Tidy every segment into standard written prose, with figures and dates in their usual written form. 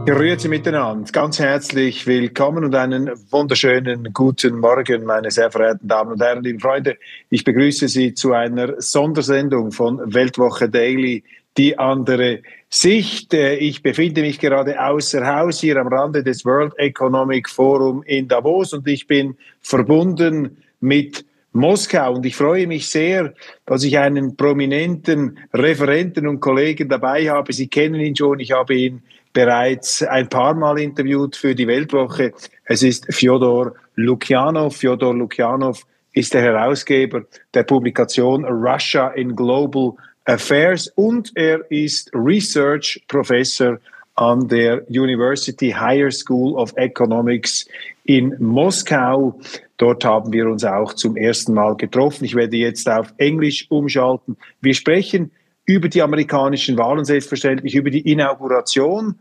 Grüezi miteinander, ganz herzlich willkommen und einen wunderschönen guten Morgen, meine sehr verehrten Damen und Herren, liebe Freunde. Ich begrüße Sie zu einer Sondersendung von Weltwoche Daily, die andere Sicht. Ich befinde mich gerade außer Haus hier am Rande des World Economic Forum in Davos und ich bin verbunden mit Moskau und ich freue mich sehr, dass ich einen prominenten Referenten und Kollegen dabei habe. Sie kennen ihn schon, ich habe ihn bereits ein paar Mal interviewt für die Weltwoche. Es ist Fjodor Lukjanow. Fjodor Lukjanow ist der Herausgeber der Publikation Russia in Global Affairs und er ist Research Professor an der University Higher School of Economics in Moskau. Dort haben wir uns auch zum ersten Mal getroffen. Ich werde jetzt auf Englisch umschalten. Wir sprechen über die amerikanischen Wahlen selbstverständlich, über die Inauguration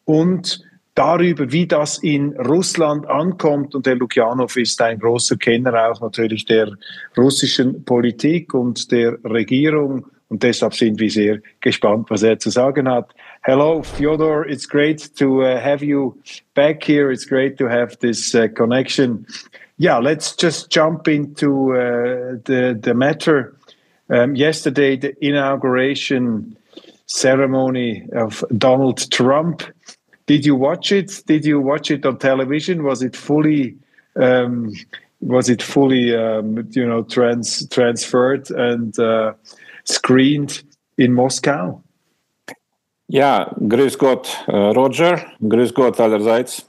und darüber, wie das in Russland ankommt. Und der Lukjanow ist ein großer Kenner auch natürlich der russischen Politik und der Regierung. Und deshalb sind wir sehr gespannt, was er zu sagen hat. Hello, Fjodor. It's great to have you back here. It's great to have this connection. Yeah, let's just jump into the matter. Yesterday, the inauguration ceremony of Donald Trump. Did you watch it? Did you watch it on television? Was it fully, transferred and screened in Moscow? Ja, grüß Gott, Roger. Grüß Gott allerseits.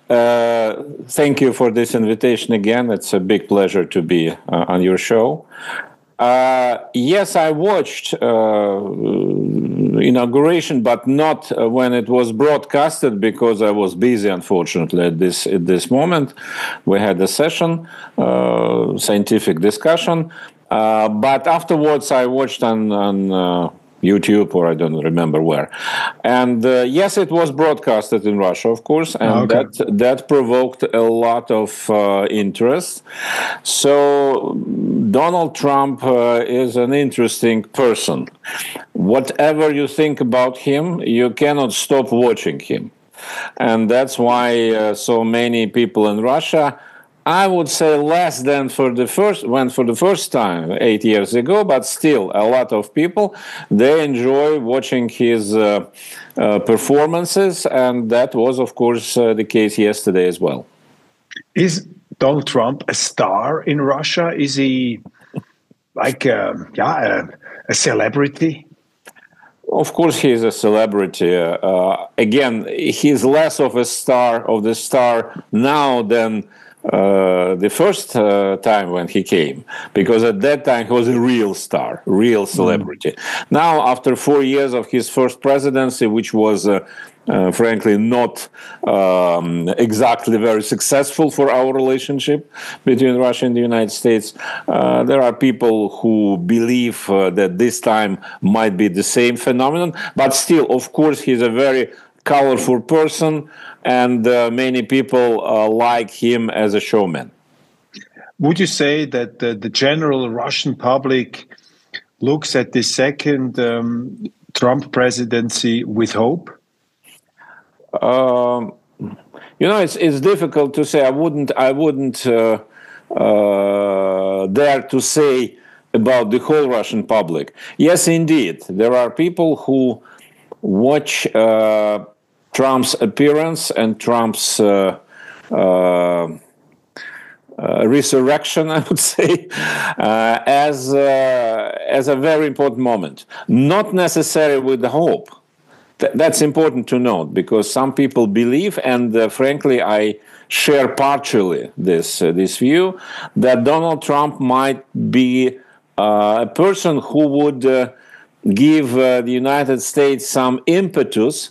Thank you for this invitation again. It's a big pleasure to be on your show. Yes, I watched inauguration, but not when it was broadcasted because I was busy, unfortunately, at this moment. We had a session, scientific discussion, but afterwards I watched on YouTube, or I don't remember where. And yes, it was broadcasted in Russia, of course, and that provoked a lot of interest. So Donald Trump is an interesting person. Whatever you think about him, you cannot stop watching him. And that's why so many people in Russia, I would say less than for the first time 8 years ago, but still a lot of people, they enjoy watching his performances, and that was, of course, the case yesterday as well. Is Donald Trump a star in Russia? Is he like a celebrity? Of course, he is a celebrity. Again, he's less of a star now than the first time when he came, because at that time he was a real star, real celebrity. Now, after 4 years of his first presidency, which was frankly not exactly very successful for our relationship between Russia and the United States, there are people who believe that this time might be the same phenomenon, but still, of course, he's a very colorful person, and many people like him as a showman. Would you say that the general Russian public looks at the second Trump presidency with hope? It's difficult to say. I wouldn't dare to say about the whole Russian public. Yes, indeed, there are people who watch Trump's appearance and Trump's resurrection, I would say, as a very important moment. Not necessarily with the hope. That's important to note, because some people believe, and frankly, I share partially this view, that Donald Trump might be a person who would give the United States some impetus,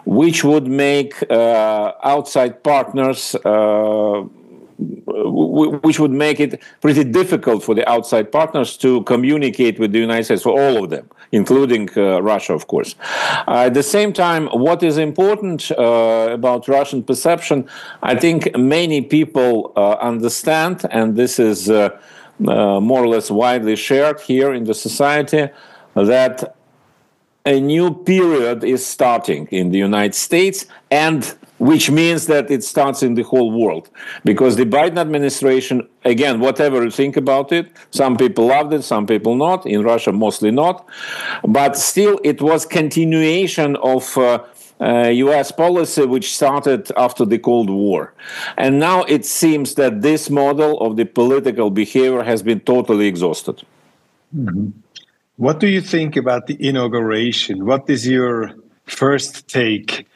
which would make outside partners, which would make it pretty difficult for the outside partners to communicate with the United States, for all of them, including Russia, of course. At the same time, what is important about Russian perception, I think many people understand, and this is more or less widely shared here in the society, that a new period is starting in the United States, and which means that it starts in the whole world. Because the Biden administration, again, whatever you think about it, some people loved it, some people not, in Russia mostly not, but still it was continuation of US policy which started after the Cold War. And now it seems that this model of the political behavior has been totally exhausted. Mm-hmm. What do you think about the inauguration? What is your first take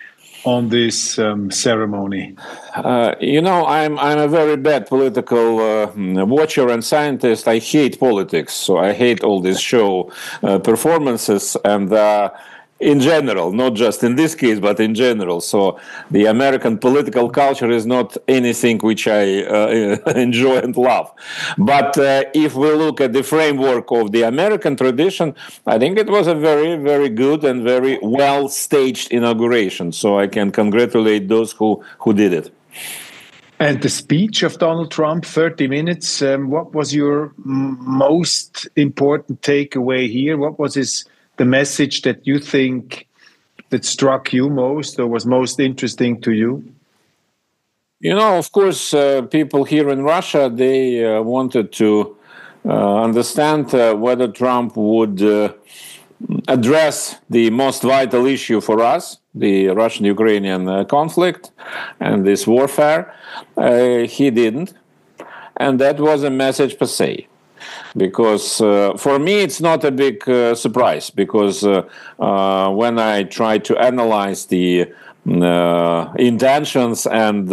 on this ceremony? I'm a very bad political watcher and scientist. I hate politics, so I hate all these show performances and in general, not just in this case, but in general. So the American political culture is not anything which I enjoy and love. But if we look at the framework of the American tradition, I think it was a very, very good and very well-staged inauguration. So I can congratulate those who did it. And the speech of Donald Trump, 30 minutes, what was your most important takeaway here? What was the message that you think that struck you most or was most interesting to you? Of course, people here in Russia, they wanted to understand whether Trump would address the most vital issue for us, the Russian-Ukrainian conflict and this warfare. He didn't. And that was a message per se. Because for me, it's not a big surprise, because when I try to analyze the intentions and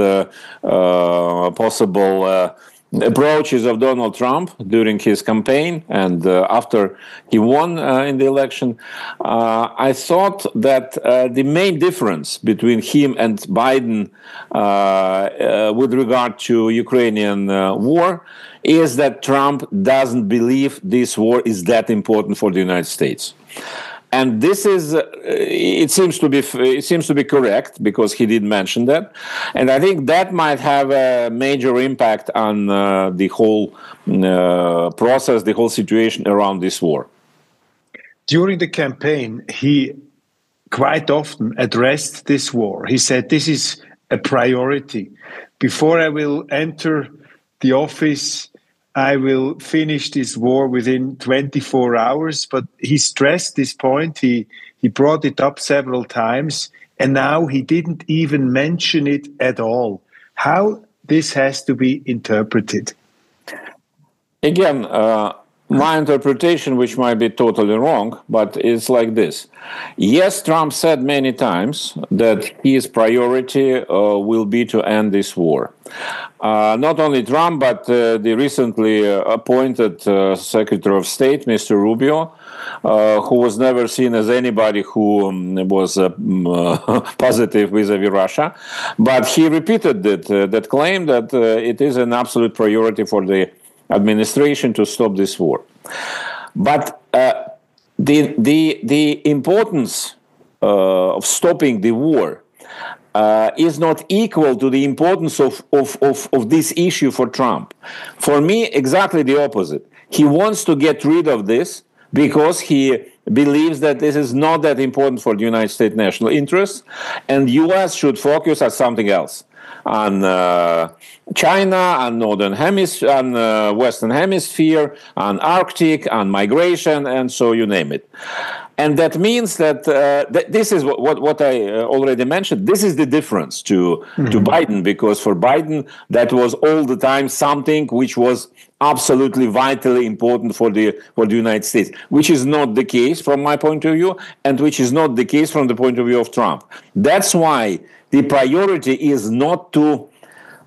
possible approaches of Donald Trump during his campaign and after he won in the election, I thought that the main difference between him and Biden with regard to Ukrainian war is that Trump doesn't believe this war is that important for the United States. And this is, it seems to be correct, because he did mention that. And I think that might have a major impact on the whole process, the whole situation around this war. During the campaign, he quite often addressed this war. He said, this is a priority. Before I will enter the office, I will finish this war within 24 hours. But he stressed this point. He brought it up several times. And now he didn't even mention it at all. How this has to be interpreted? Again, my interpretation, which might be totally wrong, but it's like this. Yes, Trump said many times that his priority will be to end this war. Not only Trump, but the recently appointed Secretary of State, Mr. Rubio, who was never seen as anybody who was positive vis-a-vis Russia. But he repeated that claim that it is an absolute priority for the administration to stop this war. But the importance of stopping the war is not equal to the importance of this issue for Trump. For me, exactly the opposite. He wants to get rid of this because he believes that this is not that important for the United States national interests, and U.S. should focus on something else. On China, on Northern Hemisphere, on Western Hemisphere, on Arctic, on migration, and so you name it. And that means that this is what I already mentioned. This is the difference to Biden, because for Biden, that was all the time something which was absolutely vitally important for the United States, which is not the case from my point of view, and which is not the case from the point of view of Trump. That's why the priority is not to,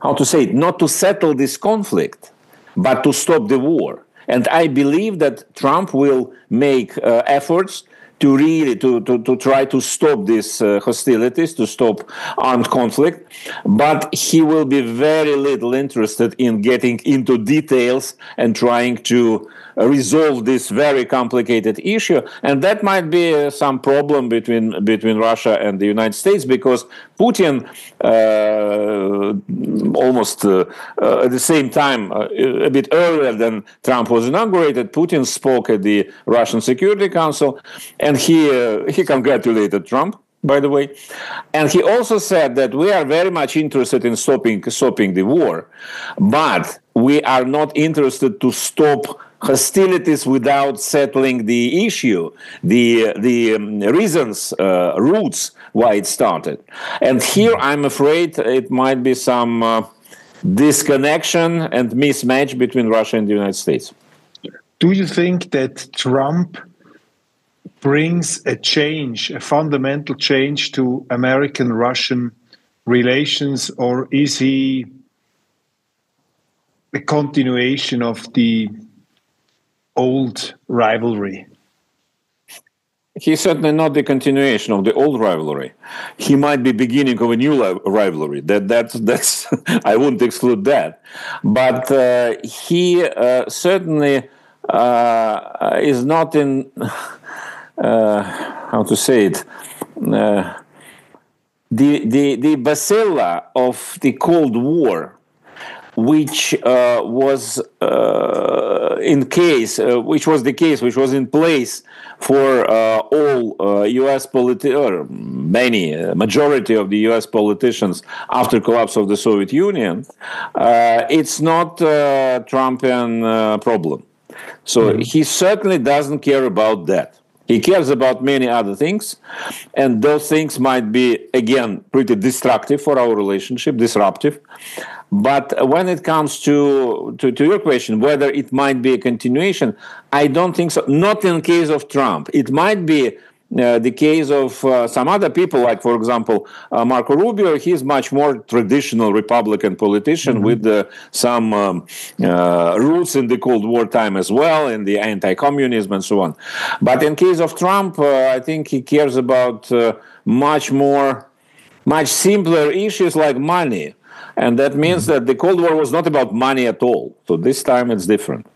not to settle this conflict, but to stop the war. And I believe that Trump will make efforts to really to try to stop these hostilities, to stop armed conflict, but he will be very little interested in getting into details and trying to resolve this very complicated issue. And that might be some problem between Russia and the United States, because Putin, almost at the same time, a bit earlier than Trump was inaugurated, Putin spoke at the Russian Security Council, and he congratulated Trump, by the way. And he also said that we are very much interested in stopping the war, but we are not interested to stop hostilities without settling the issue, the reasons, roots why it started. And here I'm afraid it might be some disconnection and mismatch between Russia and the United States. Do you think that Trump brings a change, a fundamental change to American-Russian relations, or is he a continuation of the old rivalry? He's certainly not the continuation of the old rivalry. He might be beginning of a new rivalry. That's I wouldn't exclude that. But he certainly is not in, how to say it, the bacilla of the Cold War, which was which was in place for all U.S. majority of the U.S. politicians after collapse of the Soviet Union. It's not a Trumpian problem. So he certainly doesn't care about that. He cares about many other things, and those things might be, again, pretty destructive for our relationship, disruptive. But when it comes to your question, whether it might be a continuation, I don't think so. Not in case of Trump. It might be the case of some other people, like, for example, Marco Rubio. He's much more traditional Republican politician with some roots in the Cold War time as well, in the anti-communism and so on. But in case of Trump, I think he cares about much simpler issues like money. And that means that the Cold War was not about money at all. So this time it's different.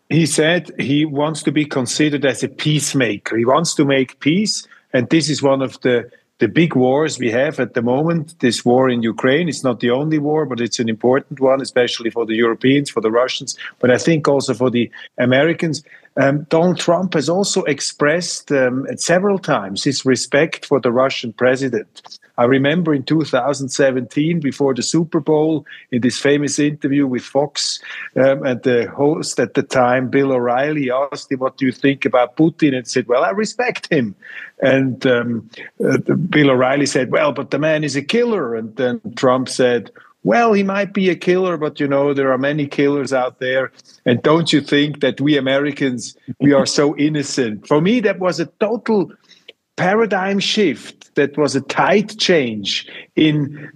He said he wants to be considered as a peacemaker. He wants to make peace. And this is one of the big wars we have at the moment. This war in Ukraine is not the only war, but it's an important one, especially for the Europeans, for the Russians, but I think also for the Americans. Donald Trump has also expressed several times his respect for the Russian president. I remember in 2017, before the Super Bowl, in this famous interview with Fox, and the host at the time, Bill O'Reilly, asked him, "What do you think about Putin?" And said, "Well, I respect him." And Bill O'Reilly said, "Well, but the man is a killer." And then Trump said, "Well, he might be a killer, but, there are many killers out there. And don't you think that we Americans, we are so innocent?" For me, that was a total paradigm shift. That was a tide change in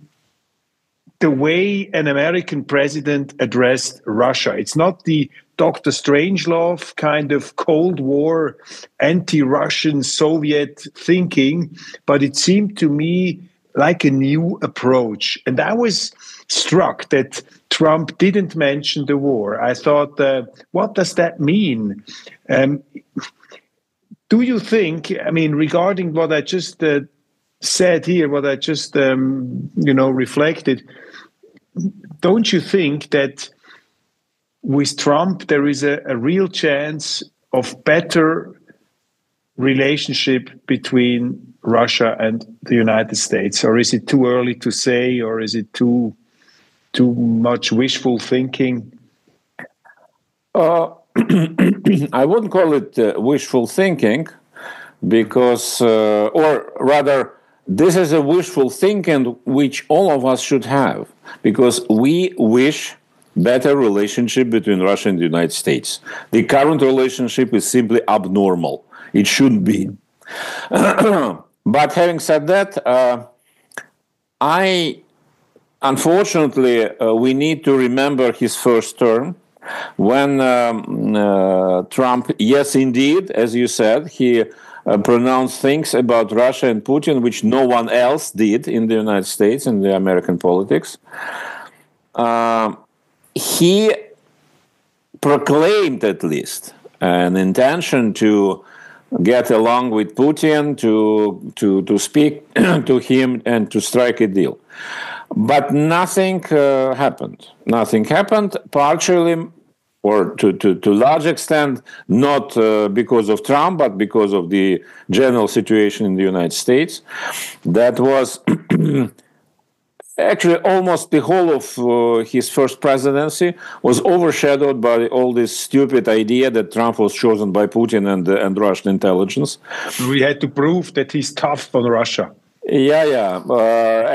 the way an American president addressed Russia. It's not the Dr. Strangelove kind of Cold War, anti-Russian Soviet thinking, but it seemed to me like a new approach. And I was struck that Trump didn't mention the war. I thought, what does that mean? Do you think, regarding what I just said here, what I just, reflected, don't you think that with Trump there is a real chance of better relationship between Russia and the United States? Or is it too early to say, or is it too much wishful thinking? I wouldn't call it wishful thinking, because, or rather, this is a wishful thinking which all of us should have, because we wish better relationship between Russia and the United States. The current relationship is simply abnormal. It shouldn't be. But having said that, unfortunately, we need to remember his first term, when Trump, yes, indeed, as you said, he pronounced things about Russia and Putin which no one else did in the United States, in the American politics. He proclaimed, at least, an intention to get along with Putin, to speak to him and to strike a deal. But nothing happened. Nothing happened, partially or to large extent, not because of Trump, but because of the general situation in the United States. That was actually almost the whole of his first presidency was overshadowed by all this stupid idea that Trump was chosen by Putin and Russian intelligence. We had to prove that he's tough on Russia. Yeah.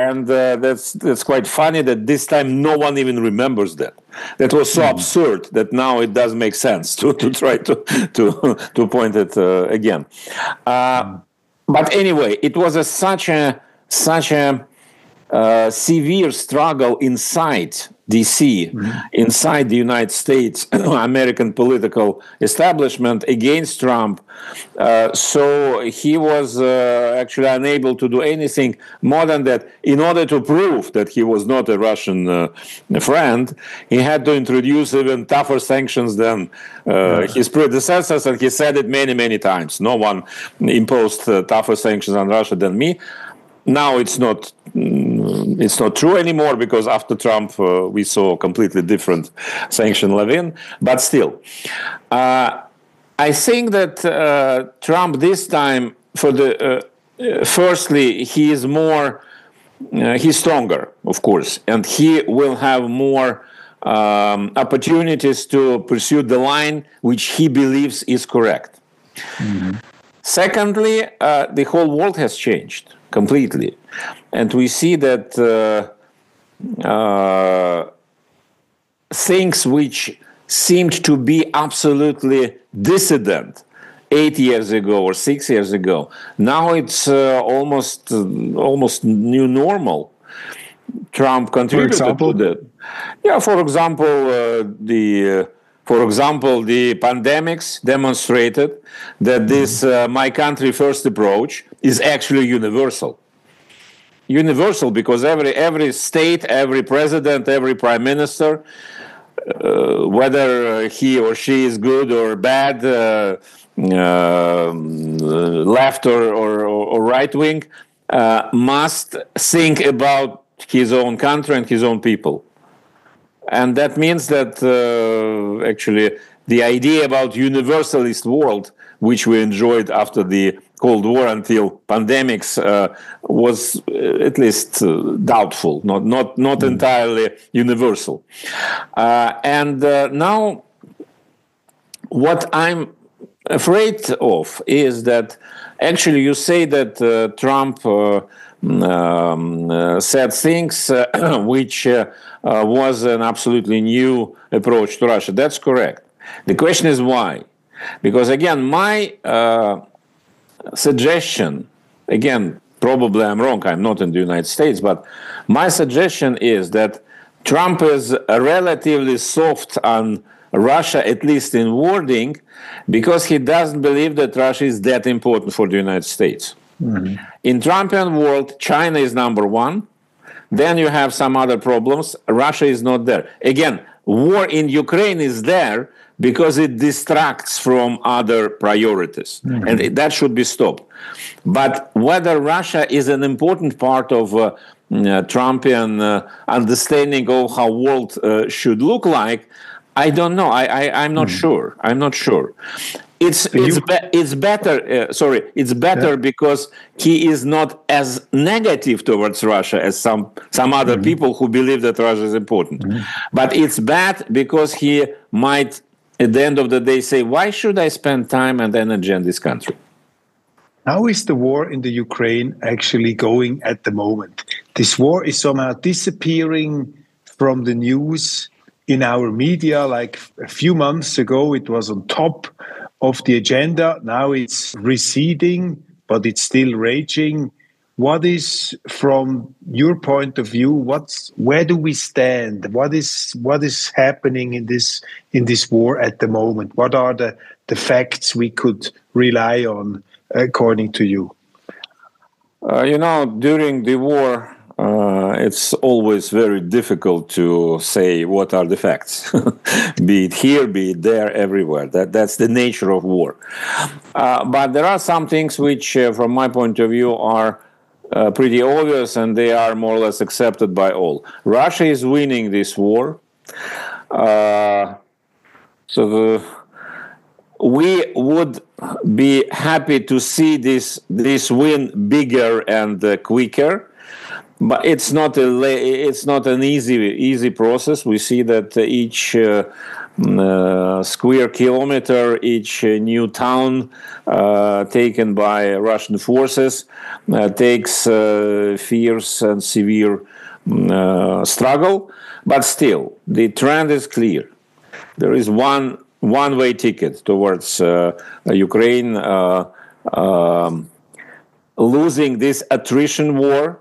And that's quite funny that this time no one even remembers that. That was so absurd that now it does make sense to try to point it again. But anyway, it was such a severe struggle inside DC, inside the United States, American political establishment against Trump. So he was actually unable to do anything more than that. In order to prove that he was not a Russian friend, he had to introduce even tougher sanctions than his predecessors, and he said it many, many times. No one imposed tougher sanctions on Russia than me. Now it's not true anymore, because after Trump we saw a completely different sanction lavine. But still, I think that Trump this time, firstly, he is he's stronger, of course, and he will have more opportunities to pursue the line which he believes is correct. Secondly, the whole world has changed completely. And we see that things which seemed to be absolutely dissident 8 years ago or 6 years ago, now it's almost new normal. Trump contributed to that. Yeah, for example, the pandemics demonstrated that this my country first approach is actually universal. Universal, because every state, every president, every prime minister, whether he or she is good or bad, left or right wing, must think about his own country and his own people. And that means that actually the idea about universalist world, which we enjoyed after the Cold War until pandemics, was at least doubtful, not entirely universal. And now what I'm afraid of is that actually you say that Trump said things which was an absolutely new approach to Russia. That's correct. The question is why? Because again, my suggestion, again, probably I'm wrong, I'm not in the United States, but my suggestion is that Trump is relatively soft on Russia, at least in wording, because he doesn't believe that Russia is that important for the United States. In Trumpian world, China is number one. Then you have some other problems. Russia is not there. Again, war in Ukraine is there because it distracts from other priorities. And that should be stopped. But whether Russia is an important part of Trumpian understanding of how world should look like, I don't know. I'm not sure. I'm not sure. It's better. It's better because he is not as negative towards Russia as some other people who believe that Russia is important. But it's bad because he might, at the end of the day, say, "Why should I spend time and energy on this country?" How is the war in the Ukraine actually going at the moment? This war is somehow disappearing from the news in our media. Like a few months ago, it was on top of the agenda. Now it's receding, but it's still raging. What is, from your point of view, where do we stand? What is happening in this war at the moment? What are the facts we could rely on, according to you? During the war, it's always very difficult to say what are the facts, be it here, be it there, everywhere. That's the nature of war. But there are some things which, from my point of view, are pretty obvious, and they are more or less accepted by all. Russia is winning this war. We would be happy to see this win bigger and quicker, but it's not an easy process. We see that each square kilometer, each new town taken by Russian forces takes fierce and severe struggle, but still the trend is clear. There is one-way ticket towards Ukraine losing this attrition war,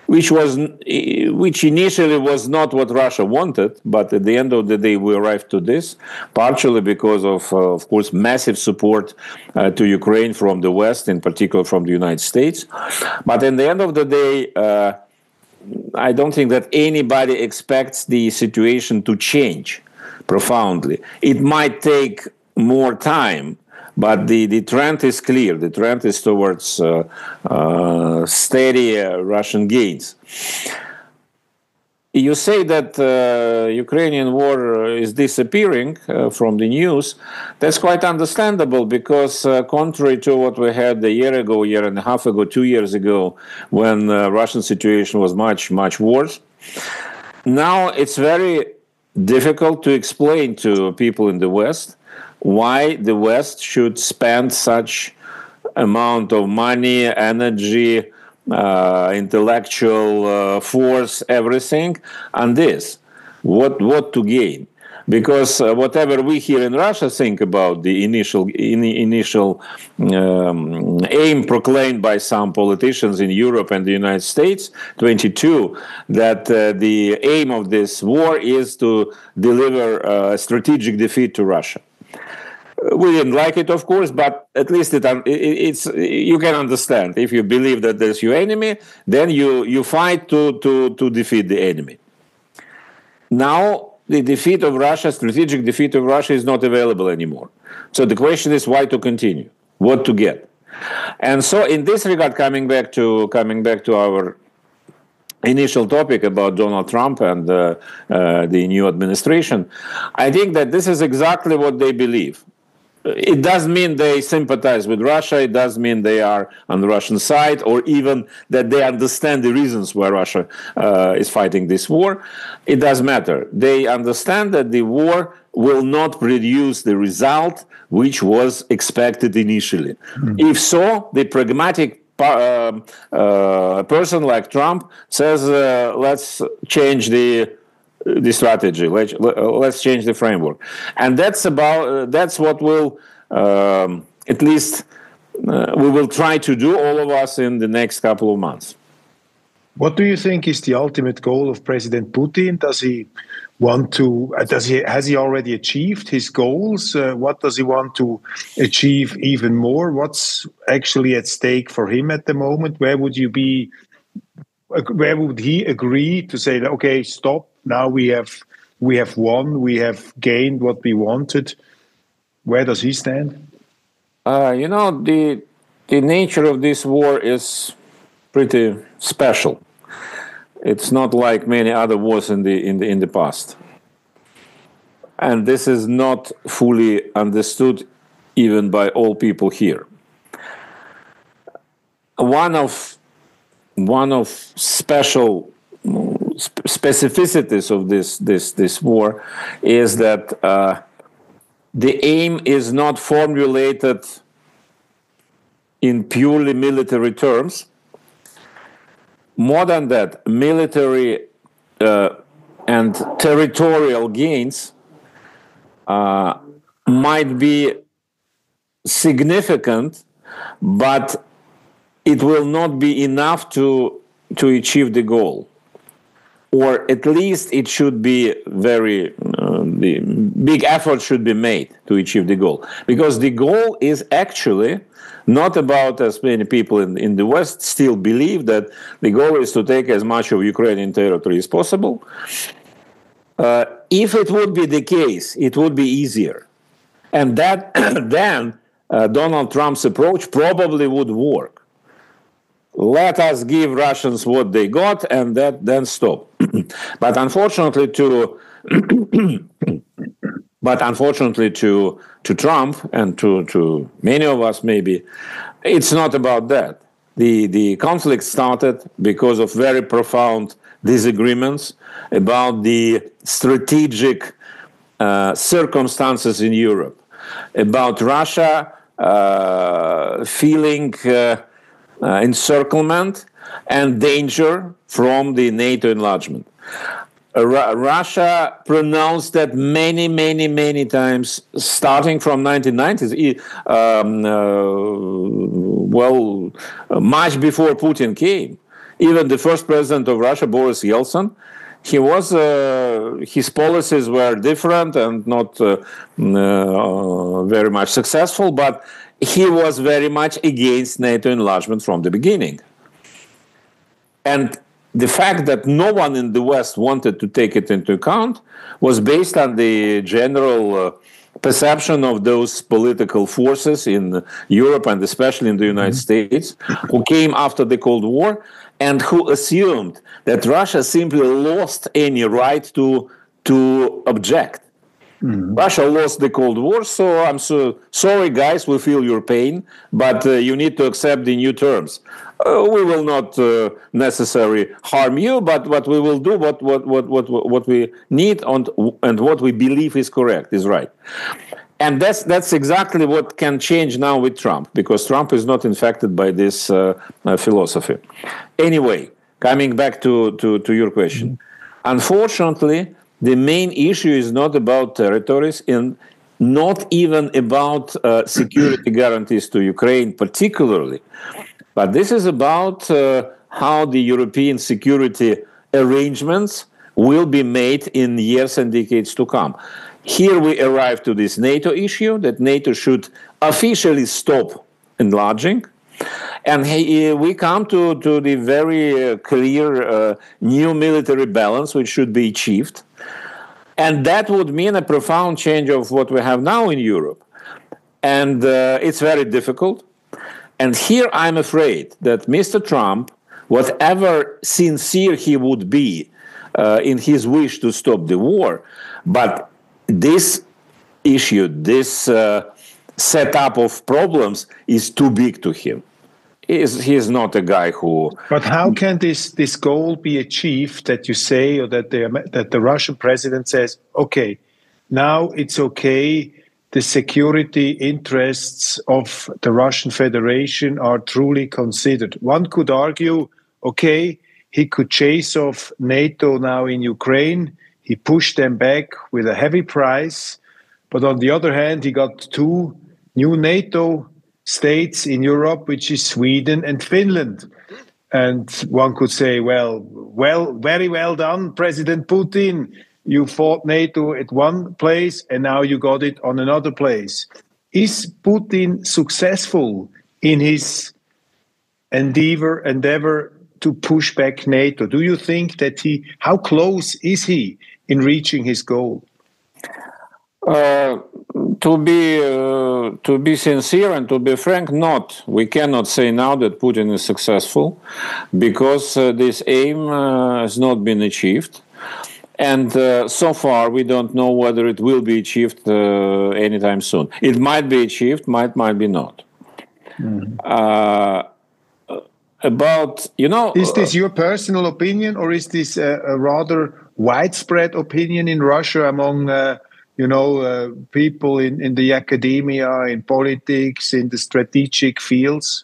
which initially was not what Russia wanted, but at the end of the day we arrived to this, partially because of course, massive support to Ukraine from the West, in particular from the United States. But at the end of the day, I don't think that anybody expects the situation to change profoundly. It might take more time, but the trend is clear. The trend is towards steady Russian gains. You say that Ukrainian war is disappearing from the news. That's quite understandable because contrary to what we had a year ago, year and a half ago, 2 years ago, when Russian situation was much, much worse, now it's very difficult to explain to people in the West why the West should spend such amount of money, energy, intellectual force, everything on this. What to gain? Because whatever we here in Russia think about the initial aim proclaimed by some politicians in Europe and the United States, 22, that the aim of this war is to deliver a strategic defeat to Russia. We didn't like it, of course, but at least it's you can understand. If you believe that there's your enemy, then you fight to defeat the enemy. Now, the defeat of Russia, strategic defeat of Russia, is not available anymore. So the question is why to continue, what to get, and so in this regard, coming back to our initial topic about Donald Trump and the new administration, I think that this is exactly what they believe. It does mean they sympathize with Russia. It does mean they are on the Russian side, or even that they understand the reasons why Russia is fighting this war. It does matter. They understand that the war will not produce the result which was expected initially. Mm-hmm. If so, the pragmatic person like Trump says, let's change the strategy. Let's change the framework, and that's what will at least we will try to do, all of us, in the next couple of months. What do you think is the ultimate goal of President Putin? Does he want to? Has he already achieved his goals? What does he want to achieve even more? What's actually at stake for him at the moment? Where would he agree to say that, okay, stop? Now we have won. We have gained what we wanted. Where does he stand? The nature of this war is pretty special. It's not like many other wars in the past, and this is not fully understood even by all people here. One of specificities of this war is that the aim is not formulated in purely military terms. More than that, military and territorial gains might be significant, but it will not be enough to achieve the goal. or at least it should be the big effort should be made to achieve the goal. Because the goal is actually not about, as many people in the West still believe, that the goal is to take as much of Ukrainian territory as possible. If it would be the case, it would be easier. And that then Donald Trump's approach probably would work. Let us give Russians what they got and then stop. But unfortunately to Trump and to many of us maybe, it's not about that. The conflict started because of very profound disagreements about the strategic circumstances in Europe, about Russia feeling encirclement and danger from the NATO enlargement. Russia pronounced that many times, starting from 1990s, much before Putin came. Even the first president of Russia, Boris Yeltsin, his policies were different and not very much successful, but he was very much against NATO enlargement from the beginning. And the fact that no one in the West wanted to take it into account was based on the general perception of those political forces in Europe and especially in the United States who came after the Cold War and who assumed that Russia simply lost any right to object. Russia lost the Cold War, so I'm so sorry, guys, we feel your pain, but you need to accept the new terms. We will not necessarily harm you, but what we will do, what we need and what we believe is correct, is right. And that's exactly what can change now with Trump, because Trump is not infected by this philosophy. Anyway, coming back to your question. Unfortunately, the main issue is not about territories and not even about security guarantees to Ukraine particularly, but this is about how the European security arrangements will be made in years and decades to come. Here we arrive to this NATO issue, that NATO should officially stop enlarging. And we come to the very clear new military balance which should be achieved. And that would mean a profound change of what we have now in Europe. And it's very difficult. And here I'm afraid that Mr. Trump, whatever sincere he would be in his wish to stop the war, but this issue, this setup of problems is too big to him. He is not a guy who... But how can this goal be achieved that you say, or that the Russian president says, okay, now it's okay, the security interests of the Russian Federation are truly considered? One could argue, okay, he could chase off NATO now in Ukraine, he pushed them back with a heavy price, but on the other hand, he got two new NATO states in Europe, which is Sweden and Finland. And one could say, well, very well done, President Putin. You fought NATO at one place and now you got it on another place. Is Putin successful in his endeavor to push back NATO? Do you think that how close is he in reaching his goal? To be sincere and to be frank, not. We cannot say now that Putin is successful because this aim has not been achieved. And so far, we don't know whether it will be achieved anytime soon. It might be achieved, might be not. Is this your personal opinion, or is this a rather widespread opinion in Russia among people in the academia, in politics, in the strategic fields?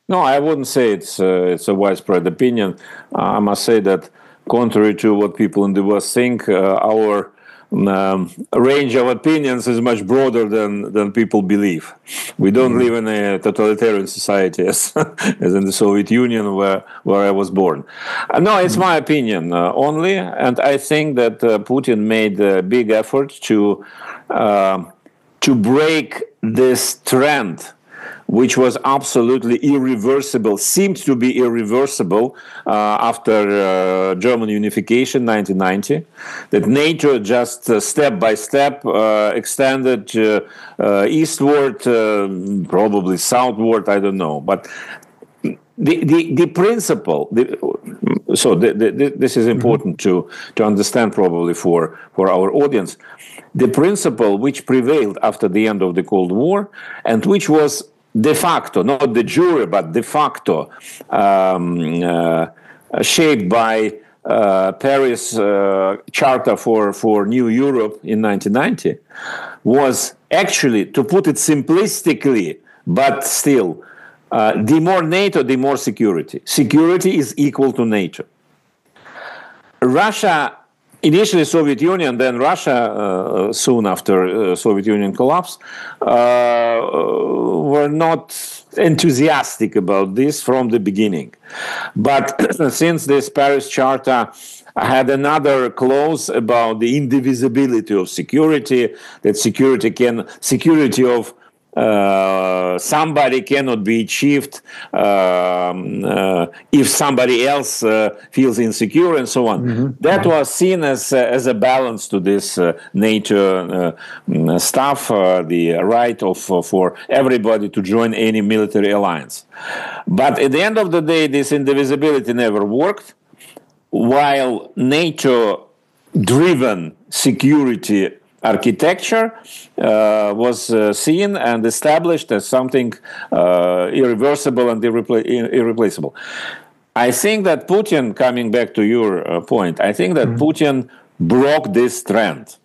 No, I wouldn't say it's a widespread opinion. I must say that contrary to what people in the West think, our range of opinions is much broader than people believe. We don't live in a totalitarian society as in the Soviet Union where I was born. No, it's my opinion only, and I think that Putin made a big effort to break this trend, which was absolutely irreversible, seemed to be irreversible after German unification, 1990, that NATO just step by step extended eastward, probably southward, I don't know. But the principle, this is important to understand probably for our audience, the principle which prevailed after the end of the Cold War and which was de facto, not de jure, but de facto, shaped by Paris Charter for New Europe in 1990, was actually, to put it simplistically, but still, the more NATO, the more security. Security is equal to NATO. Russia, initially Soviet Union, then Russia, soon after Soviet Union collapse, were not enthusiastic about this from the beginning. But since this Paris Charter had another clause about the indivisibility of security, that security of somebody cannot be achieved if somebody else feels insecure and so on. That was seen as a balance to this NATO stuff, the right for everybody to join any military alliance. But at the end of the day, this indivisibility never worked, while NATO-driven security architecture was seen and established as something irreversible and irreplaceable. I think that Putin, coming back to your point, I think that Putin broke this trend.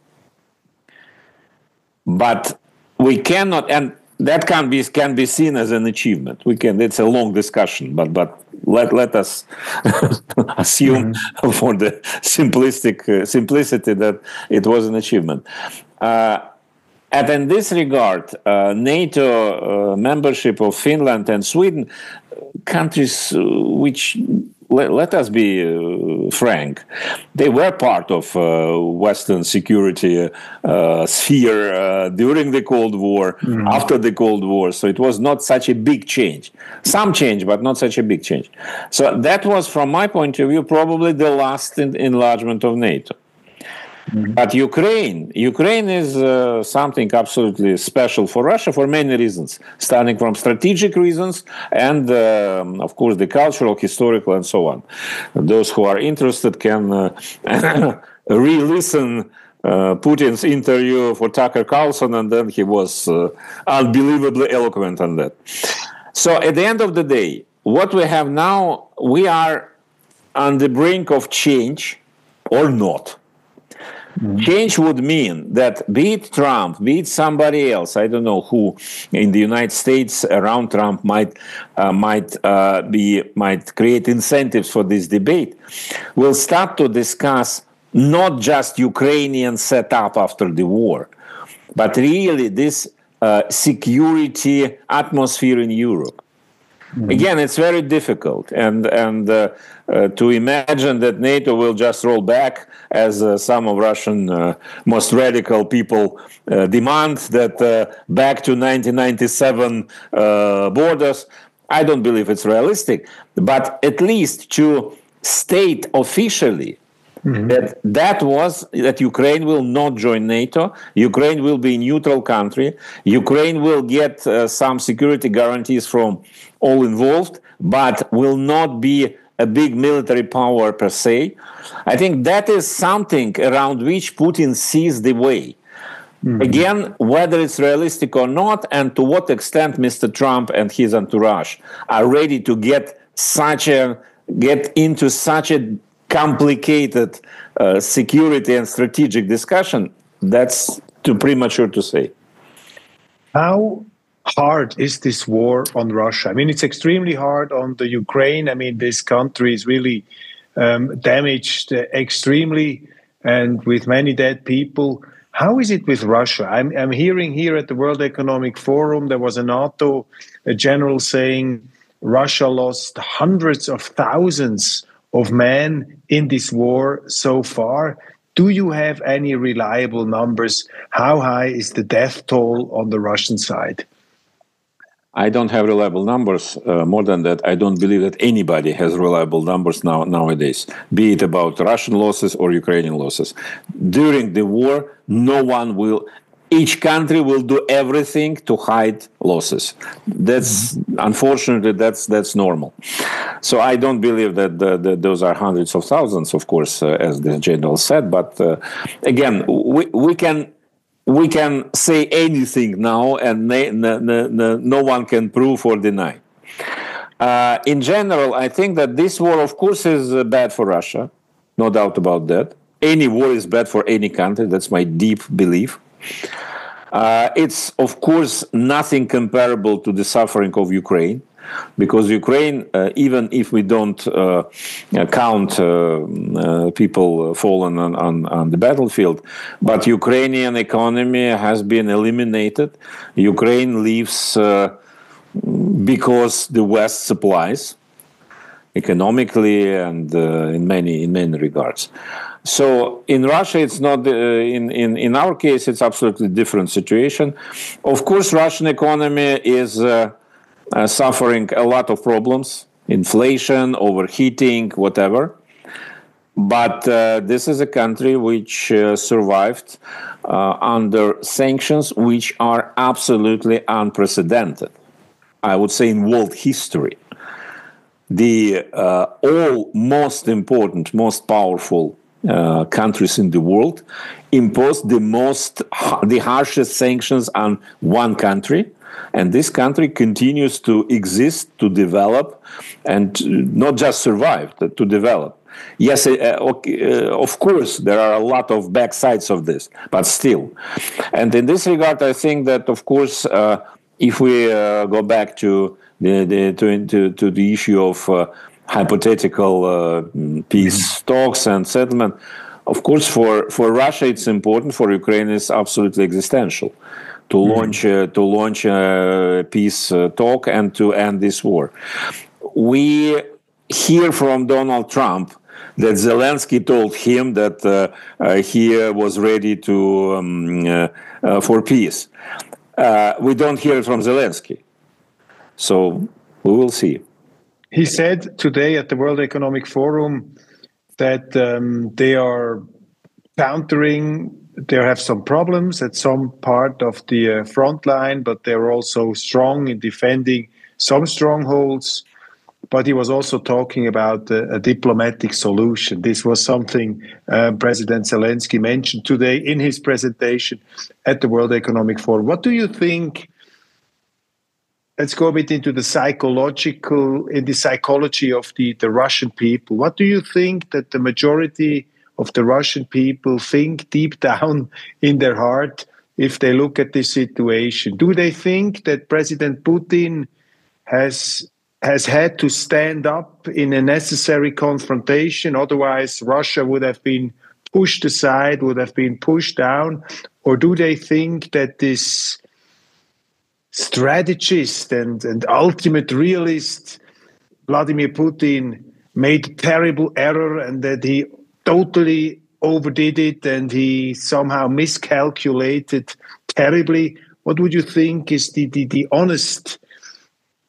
But we cannot, and that can be seen as an achievement. It's a long discussion, but let us assume for the simplicity that it was an achievement. And in this regard, NATO membership of Finland and Sweden, countries which, let us be frank, they were part of Western security sphere during the Cold War, after the Cold War. So it was not such a big change. Some change, but not such a big change. So that was, from my point of view, probably the last enlargement of NATO. But Ukraine is something absolutely special for Russia for many reasons, starting from strategic reasons and, of course, the cultural, historical, and so on. Those who are interested can re-listen Putin's interview for Tucker Carlson, and then he was unbelievably eloquent on that. So at the end of the day, what we have now, we are on the brink of change or not. Change would mean that be it Trump, be it somebody else, I don't know who in the United States around Trump might create incentives for this debate, will start to discuss not just Ukrainian setup after the war, but really this security atmosphere in Europe. Again, it's very difficult, and to imagine that NATO will just roll back, as some of Russian most radical people demand, that back to 1997 borders, I don't believe it's realistic. But at least to state officially that Ukraine will not join NATO, Ukraine will be a neutral country, Ukraine will get some security guarantees from all involved, but will not be a big military power per se. I think that is something around which Putin sees the way. Again, whether it's realistic or not, and to what extent Mr. Trump and his entourage are ready to get into such a complicated security and strategic discussion, that's too premature to say. How hard is this war on Russia? I mean, it's extremely hard on the Ukraine. I mean, this country is really damaged extremely and with many dead people. How is it with Russia? I'm hearing here at the World Economic Forum, there was a general saying Russia lost hundreds of thousands of men in this war so far. Do you have any reliable numbers? How high is the death toll on the Russian side? I don't have reliable numbers. More than that, I don't believe that anybody has reliable numbers nowadays, be it about Russian losses or Ukrainian losses. During the war, each country will do everything to hide losses. Unfortunately, that's normal. So I don't believe that those are hundreds of thousands, of course, as the general said. But again, we can say anything now, and no one can prove or deny. In general, I think that this war, of course, is bad for Russia. No doubt about that. Any war is bad for any country. That's my deep belief. It's, of course, nothing comparable to the suffering of Ukraine, because Ukraine, even if we don't count people fallen on the battlefield, but Ukrainian economy has been eliminated. Ukraine lives because the West supplies economically and in many regards. So in Russia, it's not. In our case, it's absolutely different situation. Of course, Russian economy is suffering a lot of problems: inflation, overheating, whatever. But this is a country which survived under sanctions, which are absolutely unprecedented. I would say in world history. The all most important, most powerful countries in the world imposed the harshest sanctions on one country, and this country continues to exist, to develop, and not just survive, but to develop. Yes, of course, there are a lot of backsides of this, but still. And in this regard, I think that, of course, if we go back to the issue of hypothetical peace talks and settlement, of course, for Russia it's important. For Ukraine, it's absolutely existential to launch a peace talk and to end this war. We hear from Donald Trump that Zelensky told him that he was ready for peace. We don't hear it from Zelensky. So we will see. He said today at the World Economic Forum that they are countering, they have some problems at some part of the front line, but they're also strong in defending some strongholds. But he was also talking about a diplomatic solution. This was something President Zelensky mentioned today in his presentation at the World Economic Forum. What do you think? Let's go a bit into the psychology of the Russian people. What do you think that the majority of the Russian people think deep down in their heart if they look at this situation? Do they think that President Putin has had to stand up in a necessary confrontation? Otherwise, Russia would have been pushed aside, would have been pushed down? Or do they think that this strategist and ultimate realist Vladimir Putin made a terrible error and that he totally overdid it and he somehow miscalculated terribly? What would you think is the honest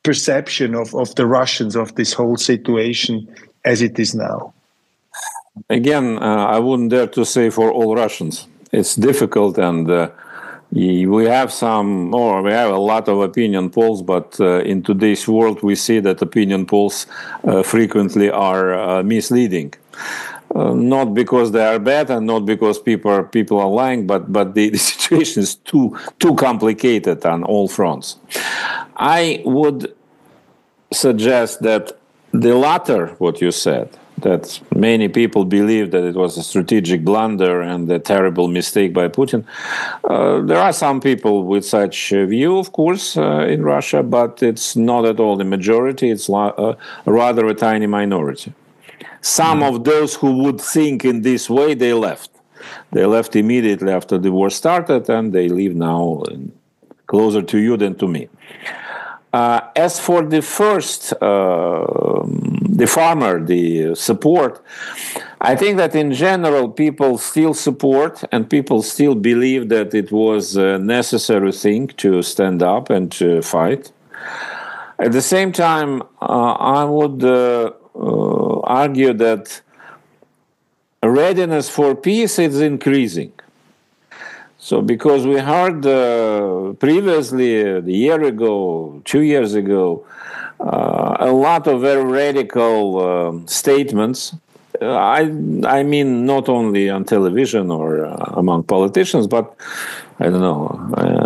perception of the Russians of this whole situation as it is now? Again, I wouldn't dare to say for all Russians. It's difficult, and we have a lot of opinion polls, but in today's world, we see that opinion polls frequently are misleading. Not because they are bad and not because people are lying, but the situation is too complicated on all fronts. I would suggest that the latter, what you said, that many people believe that it was a strategic blunder and a terrible mistake by Putin. There are some people with such view, of course, in Russia, but it's not at all the majority. It's rather a tiny minority. Some of those who would think in this way, they left. They left immediately after the war started, and they live now closer to you than to me. As for the first, the farmer, the support, I think that in general people still support and people still believe that it was a necessary thing to stand up and to fight. At the same time, I would argue that readiness for peace is increasing. So because we heard previously, a year ago, 2 years ago, a lot of very radical statements. I mean, not only on television or among politicians, but I don't know,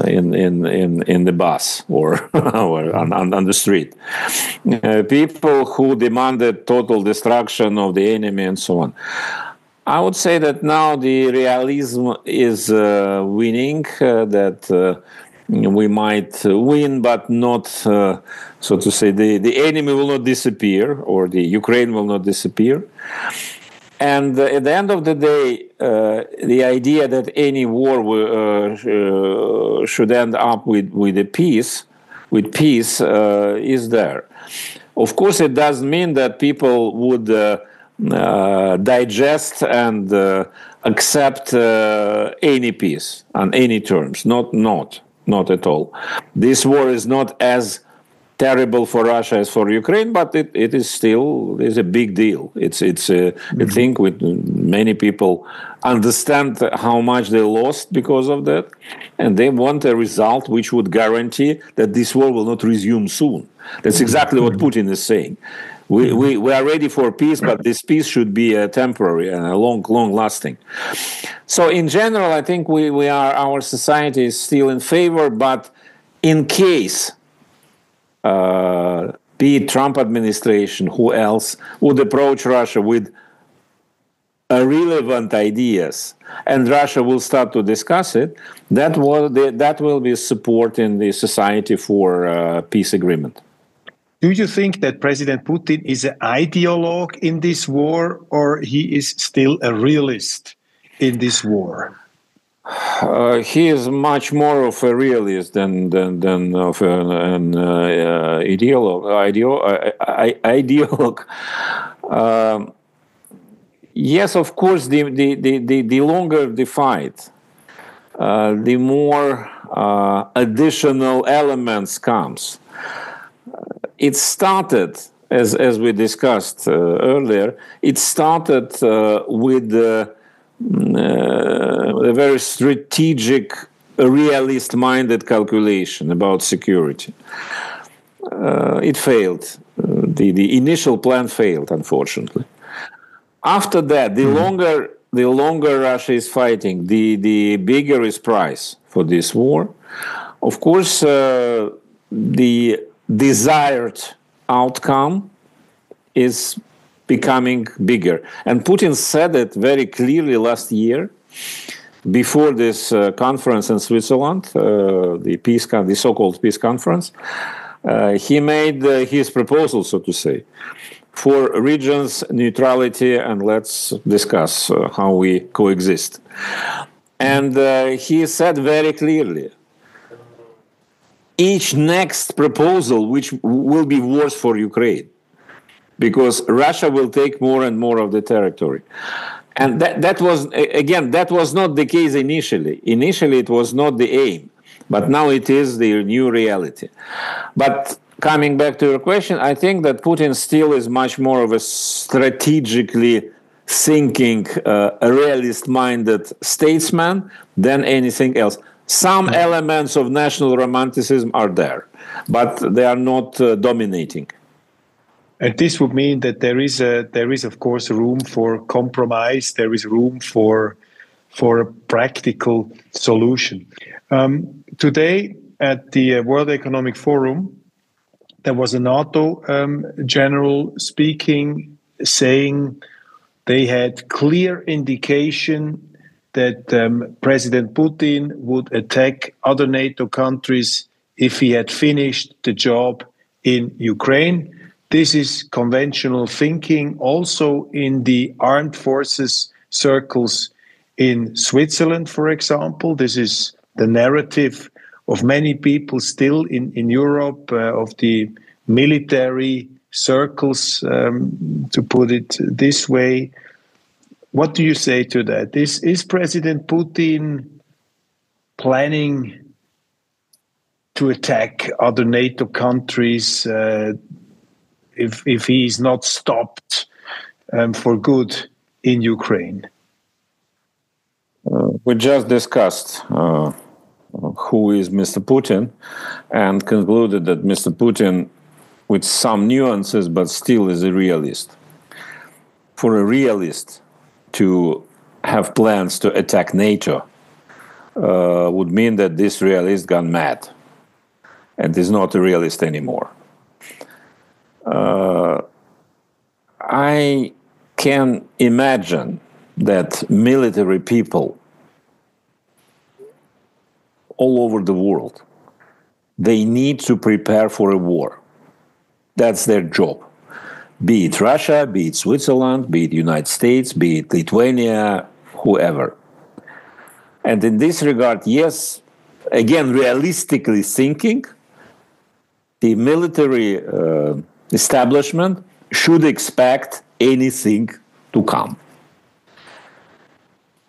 in the bus or, or on the street. People who demanded total destruction of the enemy and so on. I would say that now the realism is winning, that we might win, but not, so to say, the enemy will not disappear, or the Ukraine will not disappear. And at the end of the day, the idea that any war should end up with peace is there. Of course, it doesn't mean that people would digest and accept any peace on any terms. Not at all. This war is not as terrible for Russia as for Ukraine, but it is still a big deal. It's I think with many people understand how much they lost because of that, and they want a result which would guarantee that this war will not resume soon. That's exactly what Putin is saying. We are ready for peace, but this peace should be temporary and long lasting. So in general, I think our society is still in favor, but in case, be it Trump administration, who else would approach Russia with relevant ideas, and Russia will start to discuss it, that will be support in the society for peace agreement. Do you think that President Putin is an ideologue in this war, or he is still a realist in this war? He is much more of a realist than of an ideologue. Yes, of course. The longer the fight, the more additional elements comes. It started, as we discussed earlier, it started with a very strategic, realist-minded calculation about security. It failed. The initial plan failed, unfortunately. After that, the longer Russia is fighting, the bigger is price for this war. Of course, the desired outcome is becoming bigger. And Putin said it very clearly last year before this conference in Switzerland, the so-called peace conference. He made his proposal, so to say, for regions neutrality, and let's discuss how we coexist. And he said very clearly, each next proposal which will be worse for Ukraine, because Russia will take more and more of the territory. And that was not the case initially. Initially, it was not the aim, but now it is the new reality. But coming back to your question, I think that Putin still is much more of a strategically thinking, a realist-minded statesman than anything else. Some elements of national romanticism are there, but they are not dominating. And this would mean that there is of course room for compromise. There is room for a practical solution. Today at the World Economic Forum, there was a NATO general speaking, saying they had clear indication that President Putin would attack other NATO countries if he had finished the job in Ukraine. This is conventional thinking also in the armed forces circles in Switzerland, for example. This is the narrative of many people still in Europe, of the military circles, to put it this way. What do you say to that? Is President Putin planning to attack other NATO countries if he is not stopped for good in Ukraine? We just discussed who is Mr. Putin and concluded that Mr. Putin, with some nuances, but still is a realist. For a realist to have plans to attack NATO would mean that this realist gone mad and is not a realist anymore. I can imagine that military people all over the world, they need to prepare for a war. That's their job. Be it Russia, be it Switzerland, be it United States, be it Lithuania, whoever. And in this regard, yes, again, realistically thinking, the military establishment should expect anything to come.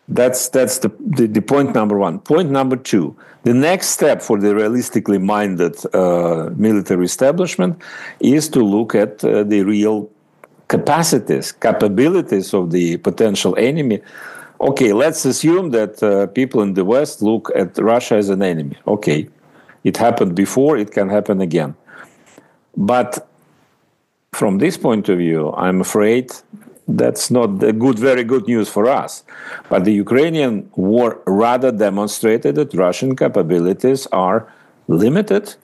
That's the point number one. Point number two, the next step for the realistically minded military establishment is to look at the real capabilities of the potential enemy. Okay, let's assume that people in the West look at Russia as an enemy. Okay, it happened before, it can happen again. But from this point of view, I'm afraid that's not very good news for us. But the Ukrainian war rather demonstrated that Russian capabilities are limited,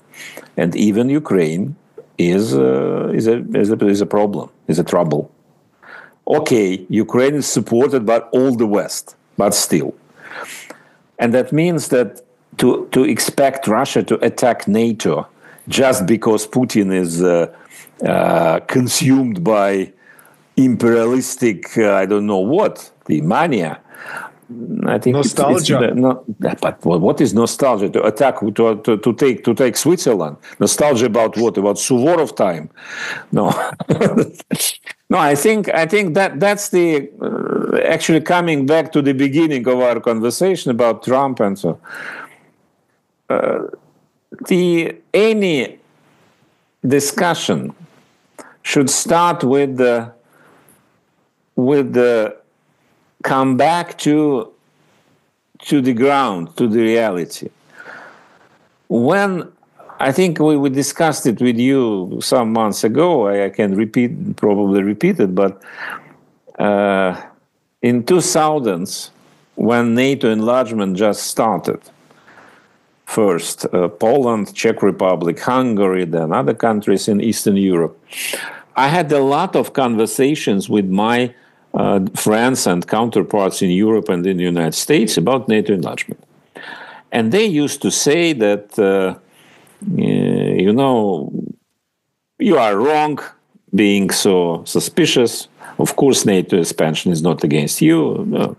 and even Ukraine is a problem, is a trouble. Okay, Ukraine is supported by all the West, but still. And that means that to expect Russia to attack NATO just because Putin is consumed by imperialistic, I don't know what, the mania. I think nostalgia. But what is nostalgia? To attack, to take Switzerland? Nostalgia about what? About Suvorov time? No, no. I think that's the actually coming back to the beginning of our conversation about Trump and so. Any discussion should start with the come back to the ground, to the reality. When I think we discussed it with you some months ago, I can probably repeat it, but in 2000s, when NATO enlargement just started, first Poland, Czech Republic, Hungary, then other countries in Eastern Europe, I had a lot of conversations with my friends and counterparts in Europe and in the United States about NATO enlargement. And they used to say that, you are wrong being so suspicious. Of course, NATO expansion is not against you. No.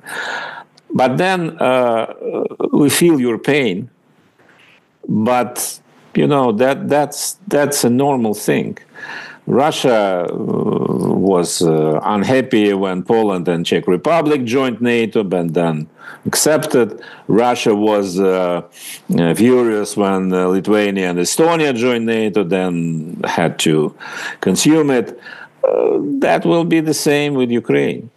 But then we feel your pain. But, that's a normal thing. Russia was unhappy when Poland and Czech Republic joined NATO, but then accepted. Russia was furious when Lithuania and Estonia joined NATO, then had to consume it. That will be the same with Ukraine.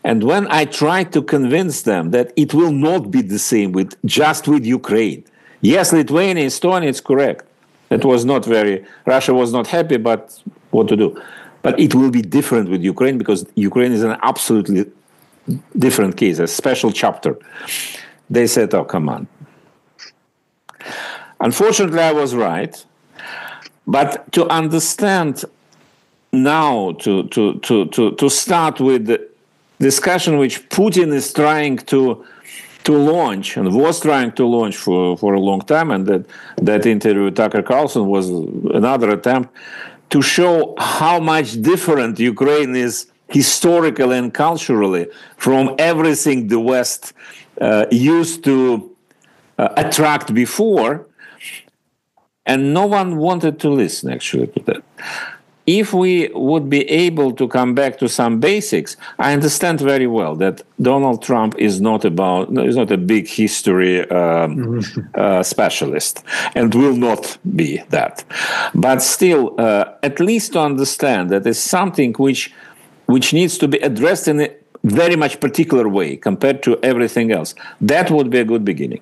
And when I tried to convince them that it will not be the same with Ukraine, yes, Lithuania, Estonia, it's correct. It was not Russia was not happy, but what to do? But it will be different with Ukraine because Ukraine is an absolutely different case, a special chapter. They said, oh, come on. Unfortunately, I was right. But to understand now, to start with the discussion which Putin is trying to launch and was trying to launch for a long time, and that interview with Tucker Carlson was another attempt to show how much different Ukraine is historically and culturally from everything the West used to attract before, and no one wanted to listen actually to that. If we would be able to come back to some basics, I understand very well that Donald Trump is not a big history specialist and will not be that. But still, at least to understand that it's something which needs to be addressed in a very much particular way compared to everything else. That would be a good beginning.